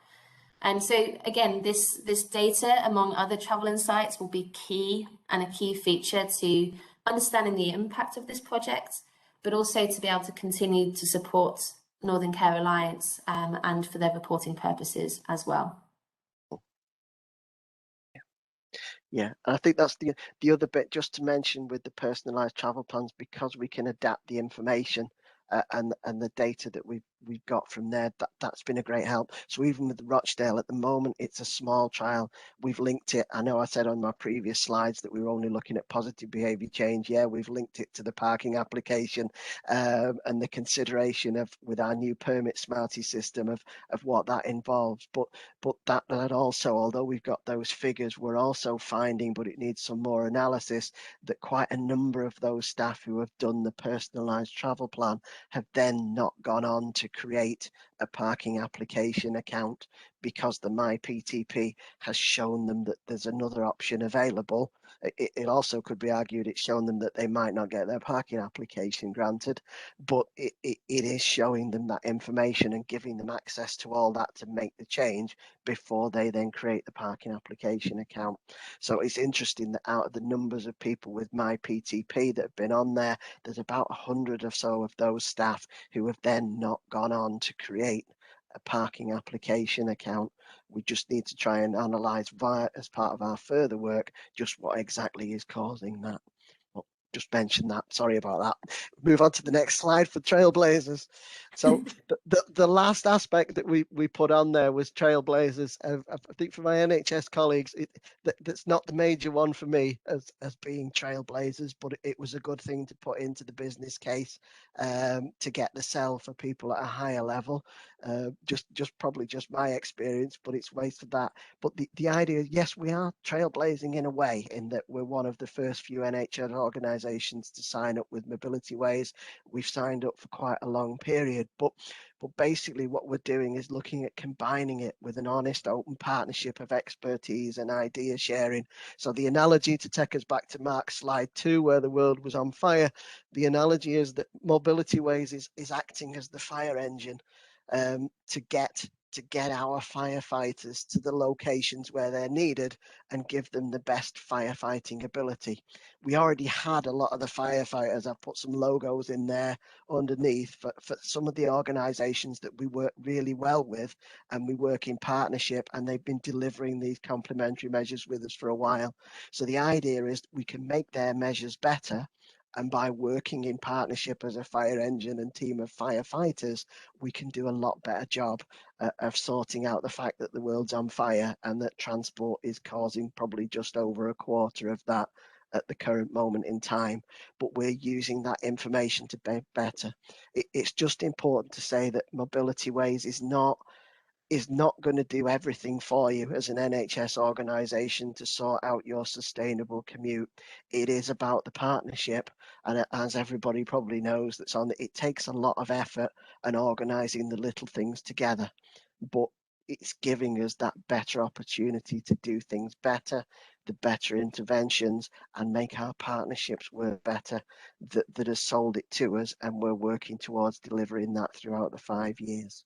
And so again, this data among other travel insights will be key and a key feature to understanding the impact of this project, but also to be able to continue to support Northern Care Alliance and for their reporting purposes as well. Yeah, I think that's the other bit just to mention with the personalised travel plans, because we can adapt the information and the data that we've got from there, that's been a great help. So even with Rochdale at the moment, it's a small trial. We've linked it. I know I said on my previous slides that we were only looking at positive behaviour change. Yeah, we've linked it to the parking application and the consideration of with our new permit Smarty system of what that involves. But that also, although we've got those figures, we're also finding, but it needs some more analysis, that quite a number of those staff who have done the personalised travel plan have then not gone on to create a parking application account, because the MyPTP has shown them that there's another option available. It also could be argued it's shown them that they might not get their parking application granted, but it is showing them that information and giving them access to all that to make the change before they then create the parking application account. So it's interesting that out of the numbers of people with MyPTP that have been on there, there's about 100 or so of those staff who have then not gone on to create a parking application account. We just need to try and analyse as part of our further work just what exactly is causing that. Well, just mention that, sorry about that. Move on to the next slide for Trailblazers. So the last aspect that we put on there was Trailblazers. I think for my NHS colleagues, that's not the major one for me as being Trailblazers, but it was a good thing to put into the business case to get the sell for people at a higher level. Probably just my experience, but it's ways for that. But the idea, yes, we are trailblazing in a way, in that we're one of the first few NHS organisations to sign up with Mobility Ways. We've signed up for quite a long period, but basically what we're doing is looking at combining it with an honest, open partnership of expertise and idea sharing. So the analogy, to take us back to Mark's slide 2, where the world was on fire, the analogy is that Mobility Ways is acting as the fire engine to get our firefighters to the locations where they're needed and give them the best firefighting ability. We already had a lot of the firefighters. I've put some logos in there underneath for some of the organisations that we work really well with, and we work in partnership, and they've been delivering these complementary measures with us for a while. So the idea is we can make their measures better And by working in partnership as a fire engine and team of firefighters, we can do a lot better job of sorting out the fact that the world's on fire and that transport is causing probably just over a quarter of that at the current moment in time. But we're using that information to be better. It's just important to say that Mobility Ways is not going to do everything for you as an NHS organisation to sort out your sustainable commute. It is about the partnership, and as everybody probably knows that's on it, takes a lot of effort and organising the little things together, but it's giving us that better opportunity to do things better, the better interventions, and make our partnerships work better that has sold it to us, and we're working towards delivering that throughout the 5 years.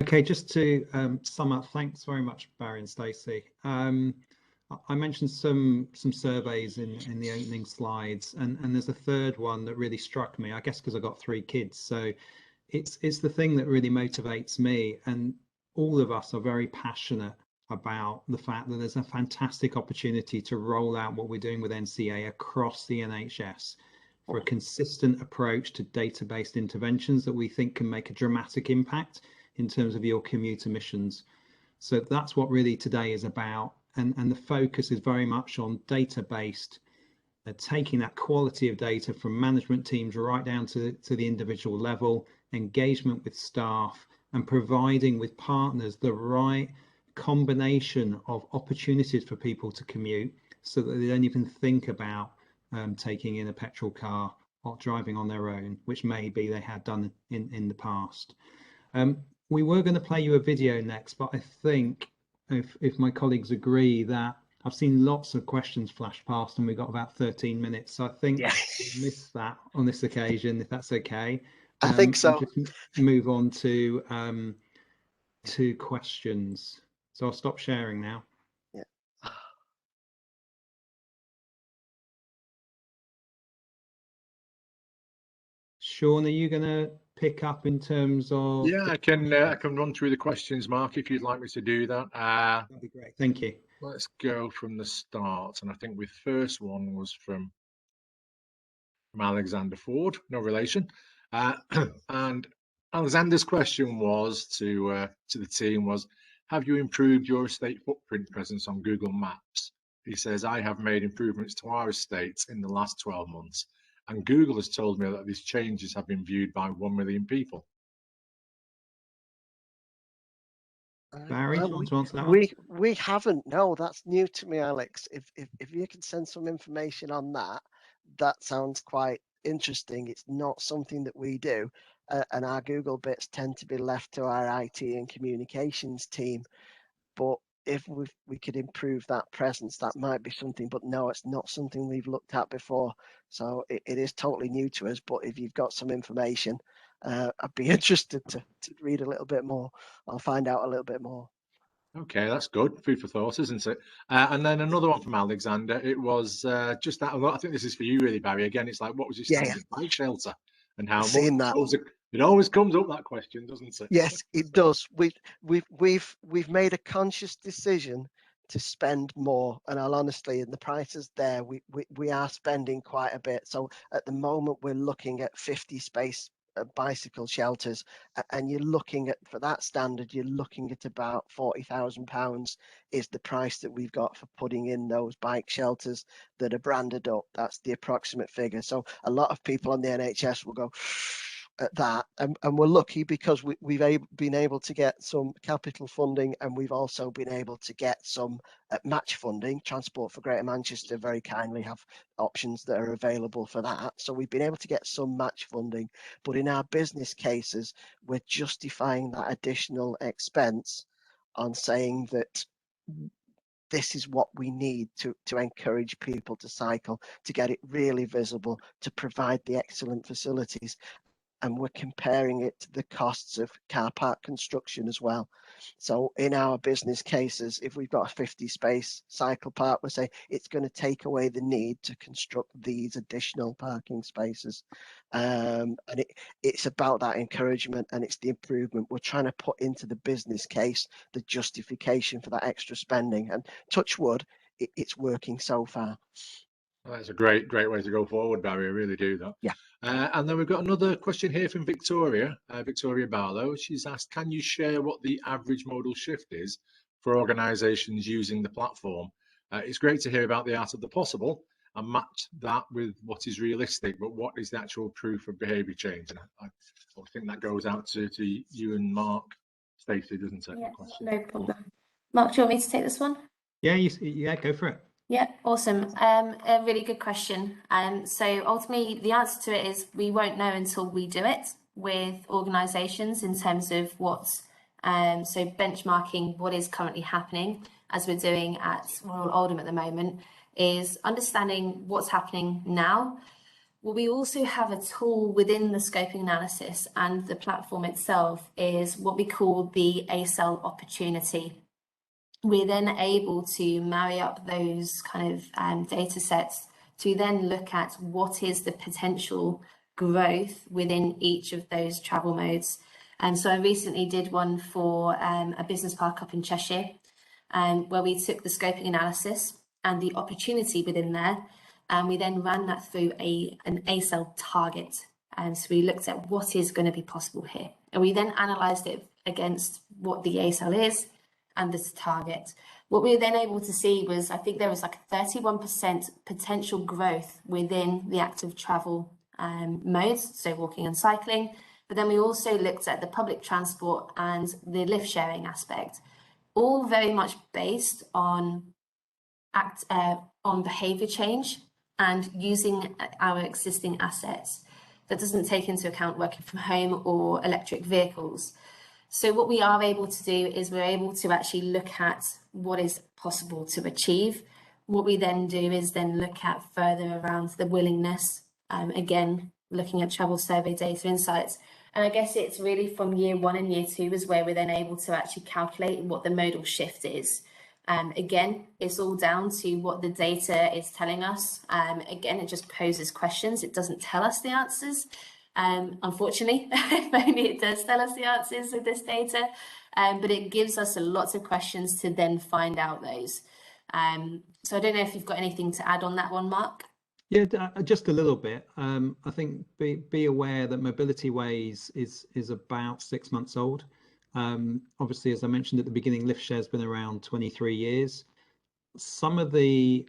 Okay, just to sum up, thanks very much, Barry and Stacey. I mentioned some surveys in the opening slides, and there's a third one that really struck me, I guess because I've got 3 kids. So it's the thing that really motivates me, and all of us are very passionate about the fact that there's a fantastic opportunity to roll out what we're doing with NCA across the NHS for a consistent approach to data-based interventions that we think can make a dramatic impact in terms of your commute emissions. So that's what really today is about. And the focus is very much on data-based, taking that quality of data from management teams right down to the individual level, engagement with staff, and providing with partners the right combination of opportunities for people to commute so that they don't even think about taking in a petrol car or driving on their own, which maybe they had done in the past. We were going to play you a video next, but I think if my colleagues agree that I've seen lots of questions flash past and we've got about 13 minutes. So I think we'll miss that on this occasion, if that's okay. I think so. Just move on to questions. So I'll stop sharing now. Yeah. Sean, are you going to pick up in terms of? Yeah, I can run through the questions, Mark, if you'd like me to do that. That'd be great. Thank you. Let's go from the start, and I think the first one was from Alexander Ford, no relation. And Alexander's question was to the team was, have you improved your estate footprint presence on Google Maps? He says, I have made improvements to our estates in the last 12 months, and Google has told me that these changes have been viewed by 1 million people. Barry, do you want to answer that one? We haven't. No, that's new to me, Alex. If you can send some information on that, that sounds quite interesting. It's not something that we do, and our Google bits tend to be left to our IT and communications team. But if we could improve that presence, that might be something. But no, it's not something we've looked at before. So it is totally new to us. But if you've got some information, I'd be interested to read a little bit more. I'll find out a little bit more. Okay, that's good. Food for thought, isn't it? And then another one from Alexander. It was just that. I think this is for you, really, Barry. Again, it's like, what was your standard bike shelter, and how much? It always comes up, that question, doesn't it? Yes, it does. We've made a conscious decision to spend more, and I'll honestly, in the prices there, we are spending quite a bit. So at the moment, we're looking at 50 space bicycle shelters, and you're looking at, for that standard, you're looking at about £40,000 is the price that we've got for putting in those bike shelters that are branded up. That's the approximate figure. So a lot of people on the NHS will go at that, and we're lucky because we've been able to get some capital funding, and we've also been able to get some match funding. Transport for Greater Manchester very kindly have options that are available for that, so we've been able to get some match funding. But in our business cases, we're justifying that additional expense on saying that this is what we need to encourage people to cycle, to get it really visible, to provide the excellent facilities. And we're comparing it to the costs of car park construction as well. So in our business cases, if we've got a 50 space cycle park, we're saying it's going to take away the need to construct these additional parking spaces. And it's about that encouragement, and it's the improvement. We're trying to put into the business case the justification for that extra spending. And touch wood, it's working so far. That's a great way to go forward, Barry. I really do that. Yeah. And then we've got another question here from Victoria, Victoria Barlow. She's asked, can you share what the average modal shift is for organisations using the platform? It's great to hear about the art of the possible and match that with what is realistic, but what is the actual proof of behaviour change? And I think that goes out to you and Mark, Stacey, doesn't it? Yeah, no problem. Mark, do you want me to take this one? Yeah, yeah, go for it. Yeah, awesome. A really good question. So ultimately, the answer to it is we won't know until we do it with organisations in terms of what's so benchmarking what is currently happening, as we're doing at Royal Oldham at the moment, is understanding what's happening now. Well, we also have a tool within the scoping analysis, and the platform itself is what we call the ACell opportunity. We're then able to marry up those kind of data sets to then look at what is the potential growth within each of those travel modes. And so I recently did one for a business park up in Cheshire, where we took the scoping analysis and the opportunity within there, and we then ran that through an ACell target. And so we looked at what is going to be possible here. And we then analysed it against what the ACell is and this target. What we were then able to see was, I think there was like a 31% potential growth within the active travel modes, so walking and cycling. But then we also looked at the public transport and the lift sharing aspect, all very much based on behaviour change and using our existing assets. That doesn't take into account working from home or electric vehicles. So what we are able to do is we're able to actually look at what is possible to achieve. What we then do is then look at further around the willingness, again, looking at travel survey data insights. And I guess it's really from year 1 and year 2 is where we're then able to actually calculate what the modal shift is. Again, it's all down to what the data is telling us. Again, it just poses questions. It doesn't tell us the answers. Unfortunately, if only it does tell us the answers with this data, but it gives us a lot of questions to then find out those. So I don't know if you've got anything to add on that one, Mark. Yeah, just a little bit. I think be aware that Mobility Ways is about 6 months old. Obviously, as I mentioned at the beginning, LiftShare has been around 23 years. Some of the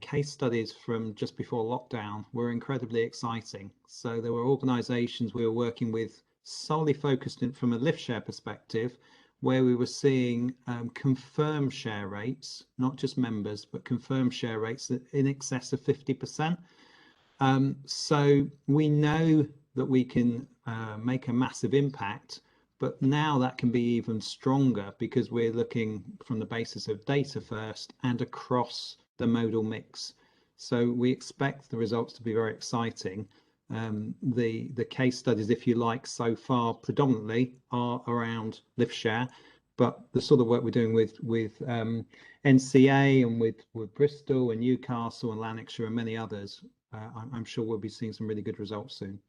case studies from just before lockdown were incredibly exciting. So there were organisations we were working with solely focused from a LiftShare perspective, where we were seeing confirmed share rates, not just members, but confirmed share rates in excess of 50%. So we know that we can make a massive impact, but now that can be even stronger because we're looking from the basis of data first and across the modal mix. So we expect the results to be very exciting. The case studies, if you like, so far predominantly are around LiftShare, but the sort of work we're doing with NCA and with Bristol and Newcastle and Lanarkshire and many others, I'm sure we'll be seeing some really good results soon.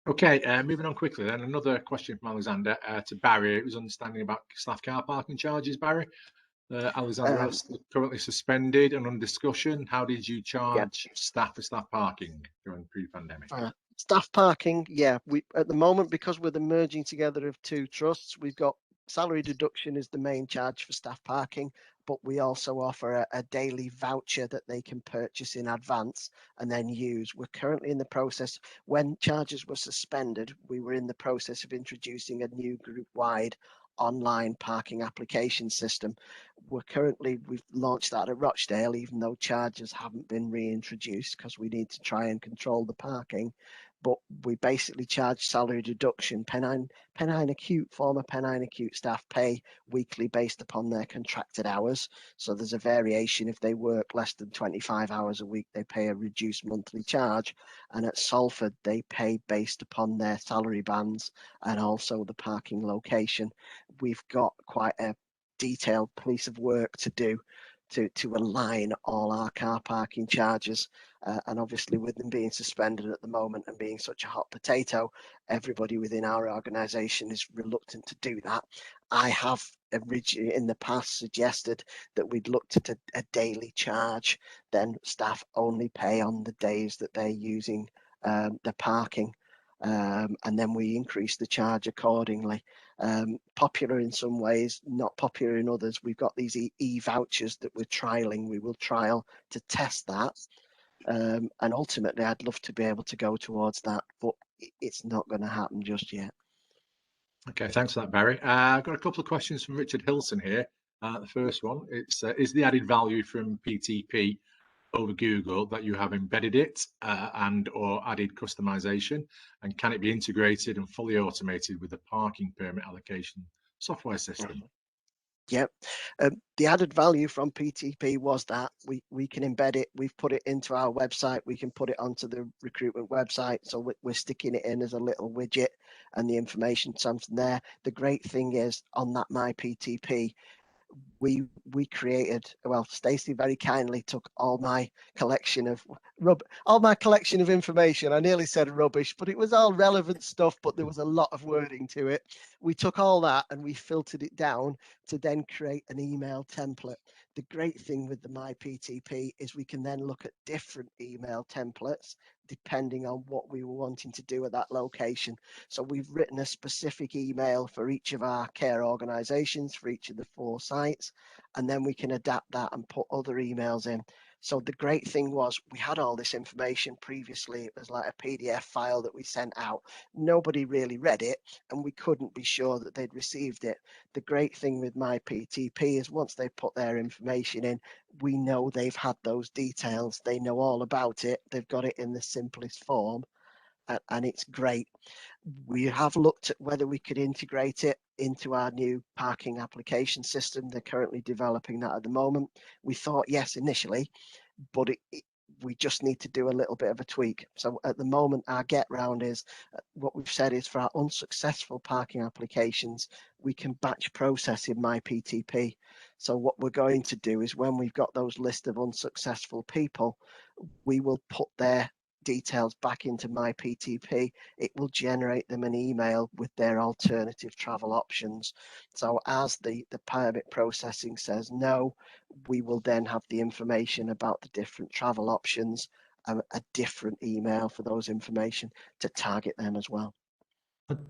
Okay, moving on quickly then, another question from Alexander to Barry. It was understanding about staff car parking charges, Barry. Alexander asked, currently suspended and under discussion. How did you charge staff for staff parking during pre-pandemic? Staff parking, yeah. We at the moment, because we're the merging together of 2 trusts, we've got salary deduction is the main charge for staff parking, but we also offer a daily voucher that they can purchase in advance and then use. We're currently in the process, when charges were suspended, we were in the process of introducing a new group-wide online parking application system. We've launched that at Rochdale, even though charges haven't been reintroduced because we need to try and control the parking. But we basically charge salary deduction. Pennine Acute, former Pennine Acute staff pay weekly based upon their contracted hours. So there's a variation. If they work less than 25 hours a week, they pay a reduced monthly charge. And at Salford, they pay based upon their salary bands and also the parking location. We've got quite a detailed piece of work to do to align all our car parking charges, and obviously with them being suspended at the moment and being such a hot potato, everybody within our organisation is reluctant to do that. I have originally in the past suggested that we'd looked at a daily charge, then staff only pay on the days that they're using the parking, and then we increase the charge accordingly. Popular in some ways, not popular in others. We've got these e-vouchers that we're trialing. We will trial to test that. And ultimately, I'd love to be able to go towards that, but it's not going to happen just yet. Okay, thanks for that, Barry. I've got a couple of questions from Richard Hilson here. The first one, it's is the added value from PTP over Google that you have embedded it and or added customization, and can it be integrated and fully automated with the parking permit allocation software system? Yep. The added value from PTP was that we can embed it. We've put it into our website. We can put it onto the recruitment website. So we're sticking it in as a little widget and the information something there. The great thing is on that My PTP, we created, well, Stacey very kindly took all my collection of information. I nearly said rubbish, but it was all relevant stuff, but there was a lot of wording to it. We took all that and we filtered it down to then create an email template. The great thing with the My PTP is we can then look at different email templates depending on what we were wanting to do at that location. So we've written a specific email for each of our care organisations, for each of the 4 sites, and then we can adapt that and put other emails in. So the great thing was we had all this information previously. It was like a PDF file that we sent out. Nobody really read it, and we couldn't be sure that they'd received it. The great thing with My PTP is once they put their information in, we know they've had those details. They know all about it. They've got it in the simplest form, and it's great. We have looked at whether we could integrate it into our new parking application system. They're currently developing that at the moment. We thought yes initially, but we just need to do a little bit of a tweak. So at the moment, our get round is what we've said is for our unsuccessful parking applications, we can batch process in My PTP. So what we're going to do is when we've got those list of unsuccessful people, we will put their details back into My PTP. It will generate them an email with their alternative travel options. So as the permit processing says no, we will then have the information about the different travel options and a different email for those information to target them as well.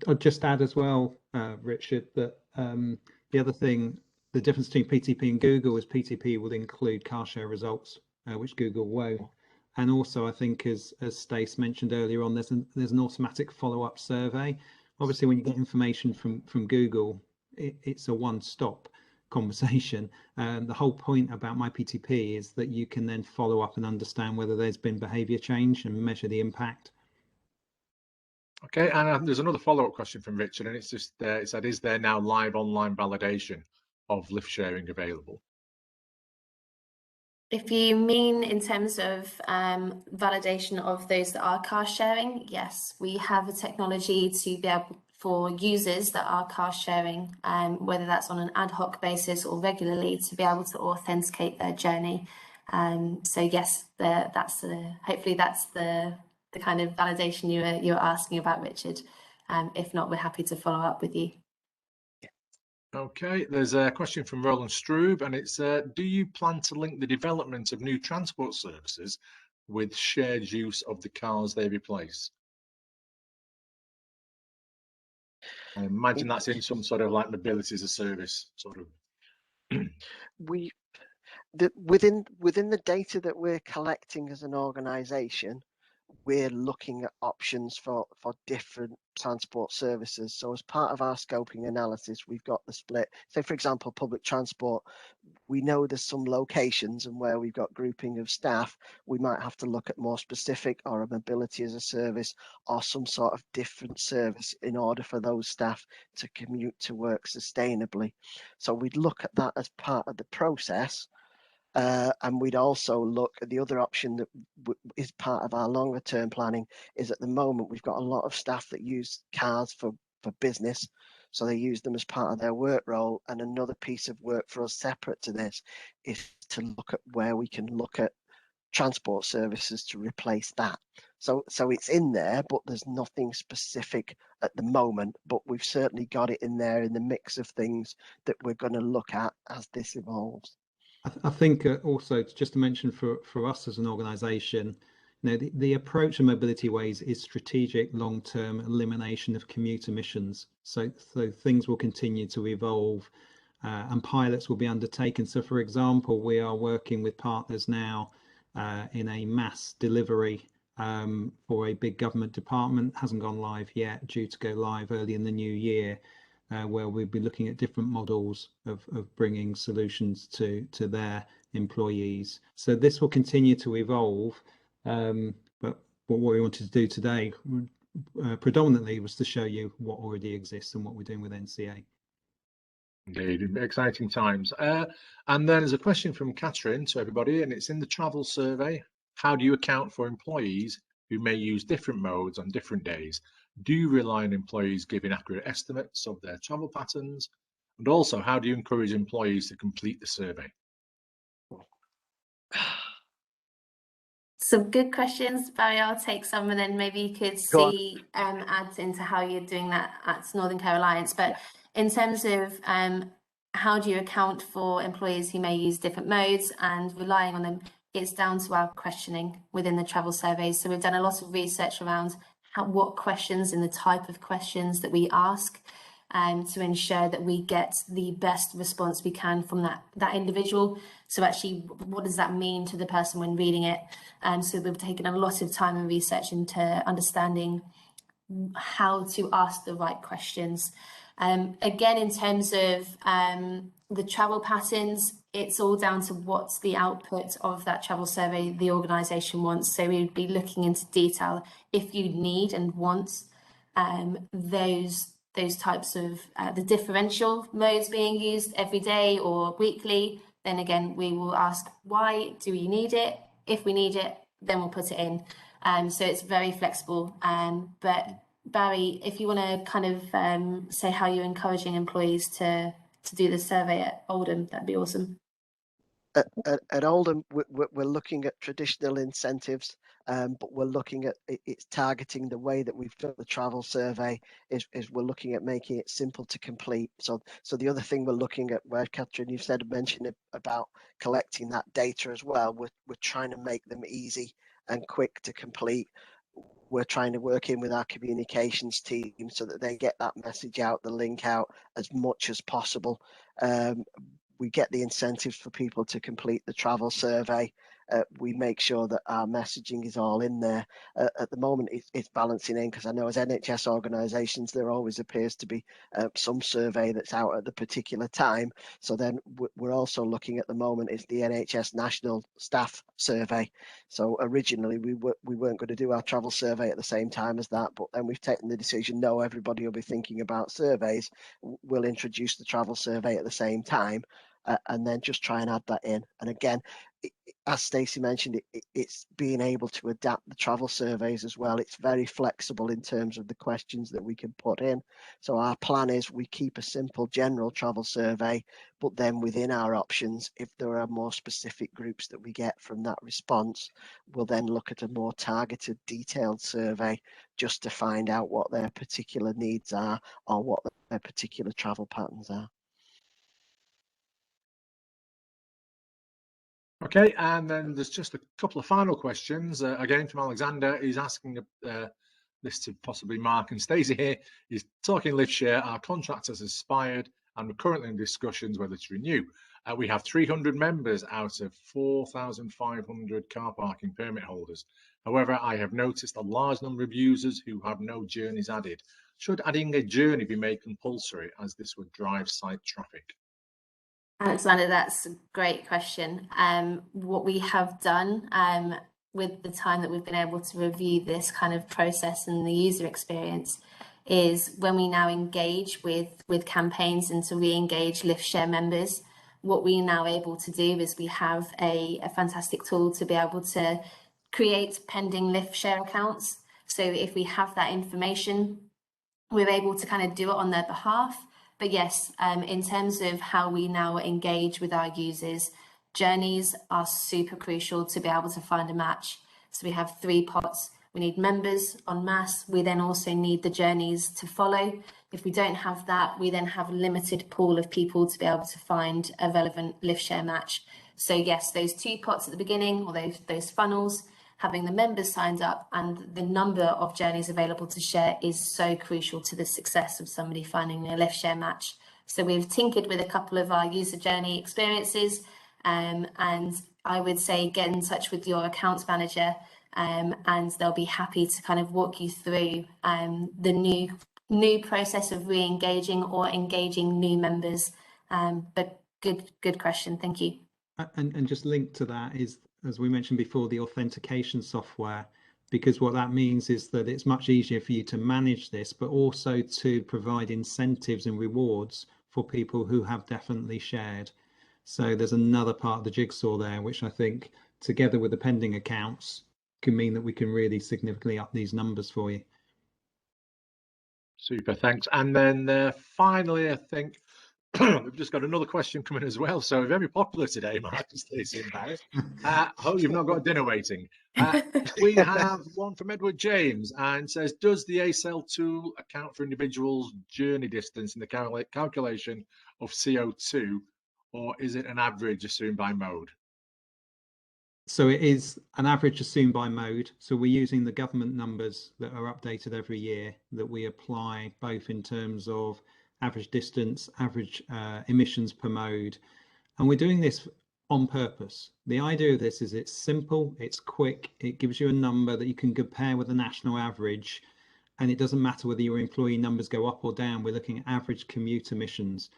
I'd just add as well, Richard, that the other thing, the difference between PTP and Google is PTP will include car share results, which Google won't. And also, I think, as Stace mentioned earlier on, there's an automatic follow-up survey. Obviously, when you get information from Google, it's a one-stop conversation. The whole point about My PTP is that you can then follow up and understand whether there's been behaviour change and measure the impact. Okay, and there's another follow-up question from Richard, and it's just it said, is there now live online validation of lift sharing available? If you mean in terms of validation of those that are car sharing, yes, we have a technology to be able for users that are car sharing, whether that's on an ad hoc basis or regularly, to be able to authenticate their journey. So yes, hopefully that's the kind of validation you were asking about, Richard. If not, we're happy to follow up with you. Okay, there's a question from Roland Strube, and it's, do you plan to link the development of new transport services with shared use of the cars they replace? I imagine that's in some sort of like mobility as a service sort of. Within the data that we're collecting as an organisation, we're looking at options for different transport services. So as part of our scoping analysis, we've got the split. So for example, public transport, we know there's some locations and where we've got grouping of staff, we might have to look at more specific or a mobility as a service or some sort of different service in order for those staff to commute to work sustainably. So we'd look at that as part of the process. And we'd also look at the other option that is part of our longer term planning is at the moment we've got a lot of staff that use cars for business. So they use them as part of their work role. And another piece of work for us separate to this is to look at where we can look at transport services to replace that. So it's in there, but there's nothing specific at the moment, but we've certainly got it in there in the mix of things that we're going to look at as this evolves. I think also just to mention for us as an organisation, the approach of Mobility Ways is strategic, long-term elimination of commute emissions. So things will continue to evolve, and pilots will be undertaken. So, for example, we are working with partners now in a mass delivery for a big government department. Hasn't gone live yet, due to go live early in the new year, where we'll be looking at different models of bringing solutions to their employees. So this will continue to evolve, but what we wanted to do today predominantly was to show you what already exists and what we're doing with NCA. Indeed, exciting times. And then there's a question from Catherine to everybody, and it's in the travel survey. How do you account for employees who may use different modes on different days? Do you rely on employees giving accurate estimates of their travel patterns? And also, how do you encourage employees to complete the survey? Some good questions, Barry. I'll take some, and then maybe you could see add into how you're doing that at Northern Care Alliance. But in terms of how do you account for employees who may use different modes and relying on them, it's down to our questioning within the travel surveys. So we've done a lot of research around what questions and the type of questions that we ask, to ensure that we get the best response we can from that individual. So actually, what does that mean to the person when reading it? So we've taken a lot of time and research into understanding how to ask the right questions. Again, in terms of the travel patterns, it's all down to what's the output of that travel survey the organisation wants. So we would be looking into detail if you need and want those types of the differential modes being used every day or weekly. Then again, we will ask, why do we need it? If we need it, then we'll put it in. So it's very flexible. But Barry, if you want to kind of say how you're encouraging employees to do the survey at Oldham, that'd be awesome. At Oldham, we're looking at traditional incentives, but we're looking at it's targeting the way that we've done the travel survey is we're looking at making it simple to complete. So the other thing we're looking at, where Catherine, you've mentioned about collecting that data as well, we're trying to make them easy and quick to complete. We're trying to work in with our communications team so that they get that message out, the link out as much as possible. We get the incentives for people to complete the travel survey. We make sure that our messaging is all in there. At the moment, it's balancing in, because I know as NHS organisations, there always appears to be some survey that's out at the particular time. So then we're also looking at the moment is the NHS National Staff Survey. So originally we weren't going to do our travel survey at the same time as that, but then we've taken the decision, no, everybody will be thinking about surveys. We'll introduce the travel survey at the same time. And then just try and add that in. And again, as Stacey mentioned, it's being able to adapt the travel surveys as well. It's very flexible in terms of the questions that we can put in. So our plan is we keep a simple general travel survey, but then within our options, if there are more specific groups that we get from that response, we'll then look at a more targeted, detailed survey just to find out what their particular needs are or what their particular travel patterns are. Okay, and then there's just a couple of final questions. Again, from Alexander. He's asking this to possibly Mark and Stacey here. He's talking lift share. Our contract has expired and we're currently in discussions whether to renew. We have 300 members out of 4,500 car parking permit holders. However, I have noticed a large number of users who have no journeys added. Should adding a journey be made compulsory, as this would drive site traffic? Alexander, that's a great question. What we have done with the time that we've been able to review this kind of process and the user experience is when we now engage with campaigns and to re-engage lift share members, what we're now able to do is we have a fantastic tool to be able to create pending lift share accounts. So if we have that information, we're able to kind of do it on their behalf. But yes, in terms of how we now engage with our users, journeys are super crucial to be able to find a match. So we have 3 pots. We need members en masse. We then also need the journeys to follow. If we don't have that, we then have a limited pool of people to be able to find a relevant lift share match. So yes, those 2 pots at the beginning, or those funnels, having the members signed up and the number of journeys available to share is so crucial to the success of somebody finding a lift share match. So we've tinkered with a couple of our user journey experiences, and I would say get in touch with your accounts manager, and they'll be happy to kind of walk you through the new process of re-engaging or engaging new members. But good question, thank you. And just linked to that is, as we mentioned before, the authentication software, because what that means is that it's much easier for you to manage this, but also to provide incentives and rewards for people who have definitely shared. So there's another part of the jigsaw there, which I think together with the pending accounts can mean that we can really significantly up these numbers for you. Super, thanks. And then finally, I think we've just got another question coming as well. So very popular today, Mark, Stacey and Barry. Hope you've not got dinner waiting. We have one from Edward James and says, does the ACell tool account for individuals' journey distance in the calculation of CO2, or is it an average assumed by mode? So it is an average assumed by mode. So we're using the government numbers that are updated every year that we apply both in terms of average distance, average emissions per mode. And we're doing this on purpose. The idea of this is it's simple, it's quick, it gives you a number that you can compare with the national average. And it doesn't matter whether your employee numbers go up or down, we're looking at average commute emissions.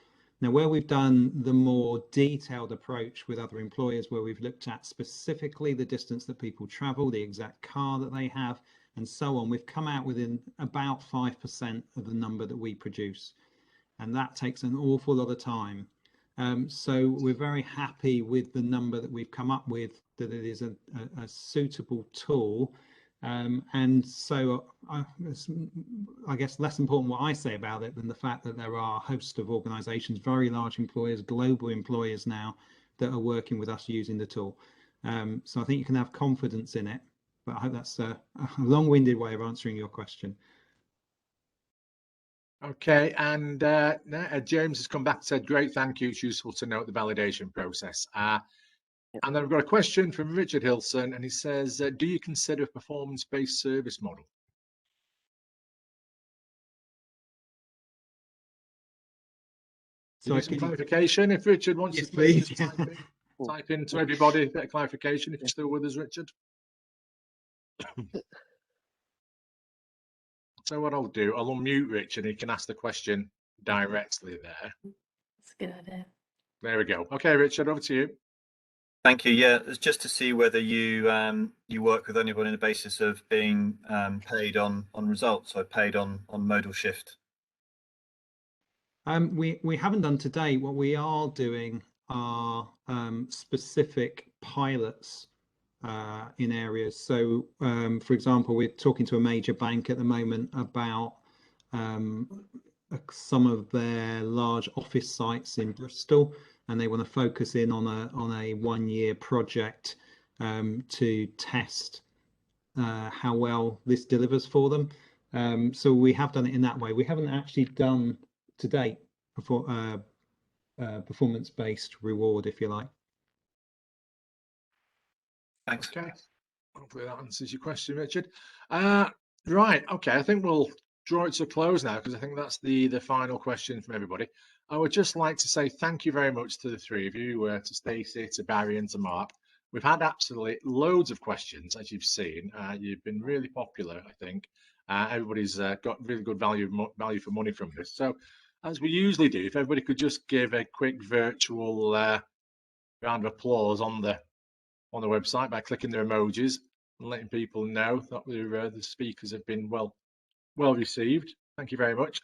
Now, where we've done the more detailed approach with other employers, where we've looked at specifically the distance that people travel, the exact car that they have, and so on, we've come out within about 5% of the number that we produce. And that takes an awful lot of time. So we're very happy with the number that we've come up with, that it is a suitable tool. And so I guess less important what I say about it than the fact that there are a host of organizations, very large employers, global employers now, that are working with us using the tool. So I think you can have confidence in it, but I hope that's a long-winded way of answering your question. Okay, and James has come back and said, great, thank you. It's useful to note the validation process. And then I've got a question from Richard Hilson, and he says, do you consider a performance-based service model? So some clarification, if Richard wants to please type in to everybody a bit of clarification, if you're still with us, Richard. So what I'll do, I'll unmute Richard and he can ask the question directly there. That's a good idea. There we go. Okay, Richard, over to you. Thank you. Yeah, it's just to see whether you you work with anyone on the basis of being paid on results, so paid on modal shift. We haven't done today. What we are doing are specific pilots in areas. So, for example, we're talking to a major bank at the moment about some of their large office sites in Bristol, and they want to focus in on a 1-year project to test how well this delivers for them. So we have done it in that way. We haven't actually done to date performance-based reward, if you like. Thanks. Okay, hopefully that answers your question, Richard. Right, okay, I think we'll draw it to a close now, because I think that's the final question from everybody. I would just like to say thank you very much to the 3 of you, to Stacey, to Barry and to Mark. We've had absolutely loads of questions, as you've seen. You've been really popular, I think. Everybody's got really good value for money from this. So as we usually do, if everybody could just give a quick virtual round of applause on the website by clicking their emojis and letting people know that the speakers have been well received. Thank you very much.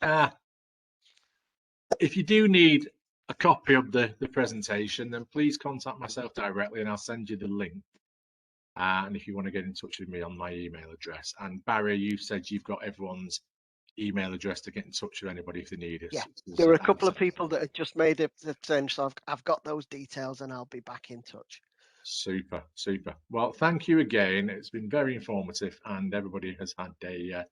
If you do need a copy of the presentation, then please contact myself directly and I'll send you the link. And if you want to get in touch with me on my email address. And Barry, you said you've got everyone's email address to get in touch with anybody if they need us. Yeah, there are a couple of people that have just made it the same, so I've got those details and I'll be back in touch. Super, super. Well, thank you again. It's been very informative, and everybody has had a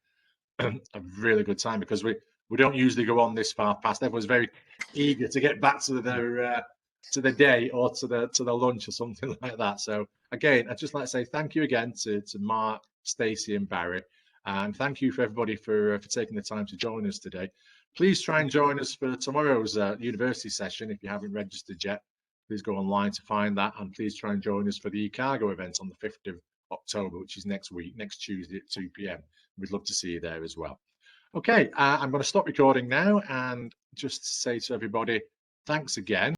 a really good time, because we don't usually go on this far past. Everyone's very eager to get back to the day or to the lunch or something like that. So again, I'd just like to say thank you again to Mark, Stacey, and Barry, and thank you for everybody for taking the time to join us today. Please try and join us for tomorrow's university session. If you haven't registered yet, please go online to find that, and please try and join us for the eCargo event on the 5th of October, which is next week, next Tuesday at 2 p.m. We'd love to see you there as well. Okay, I'm going to stop recording now and just say to everybody, thanks again.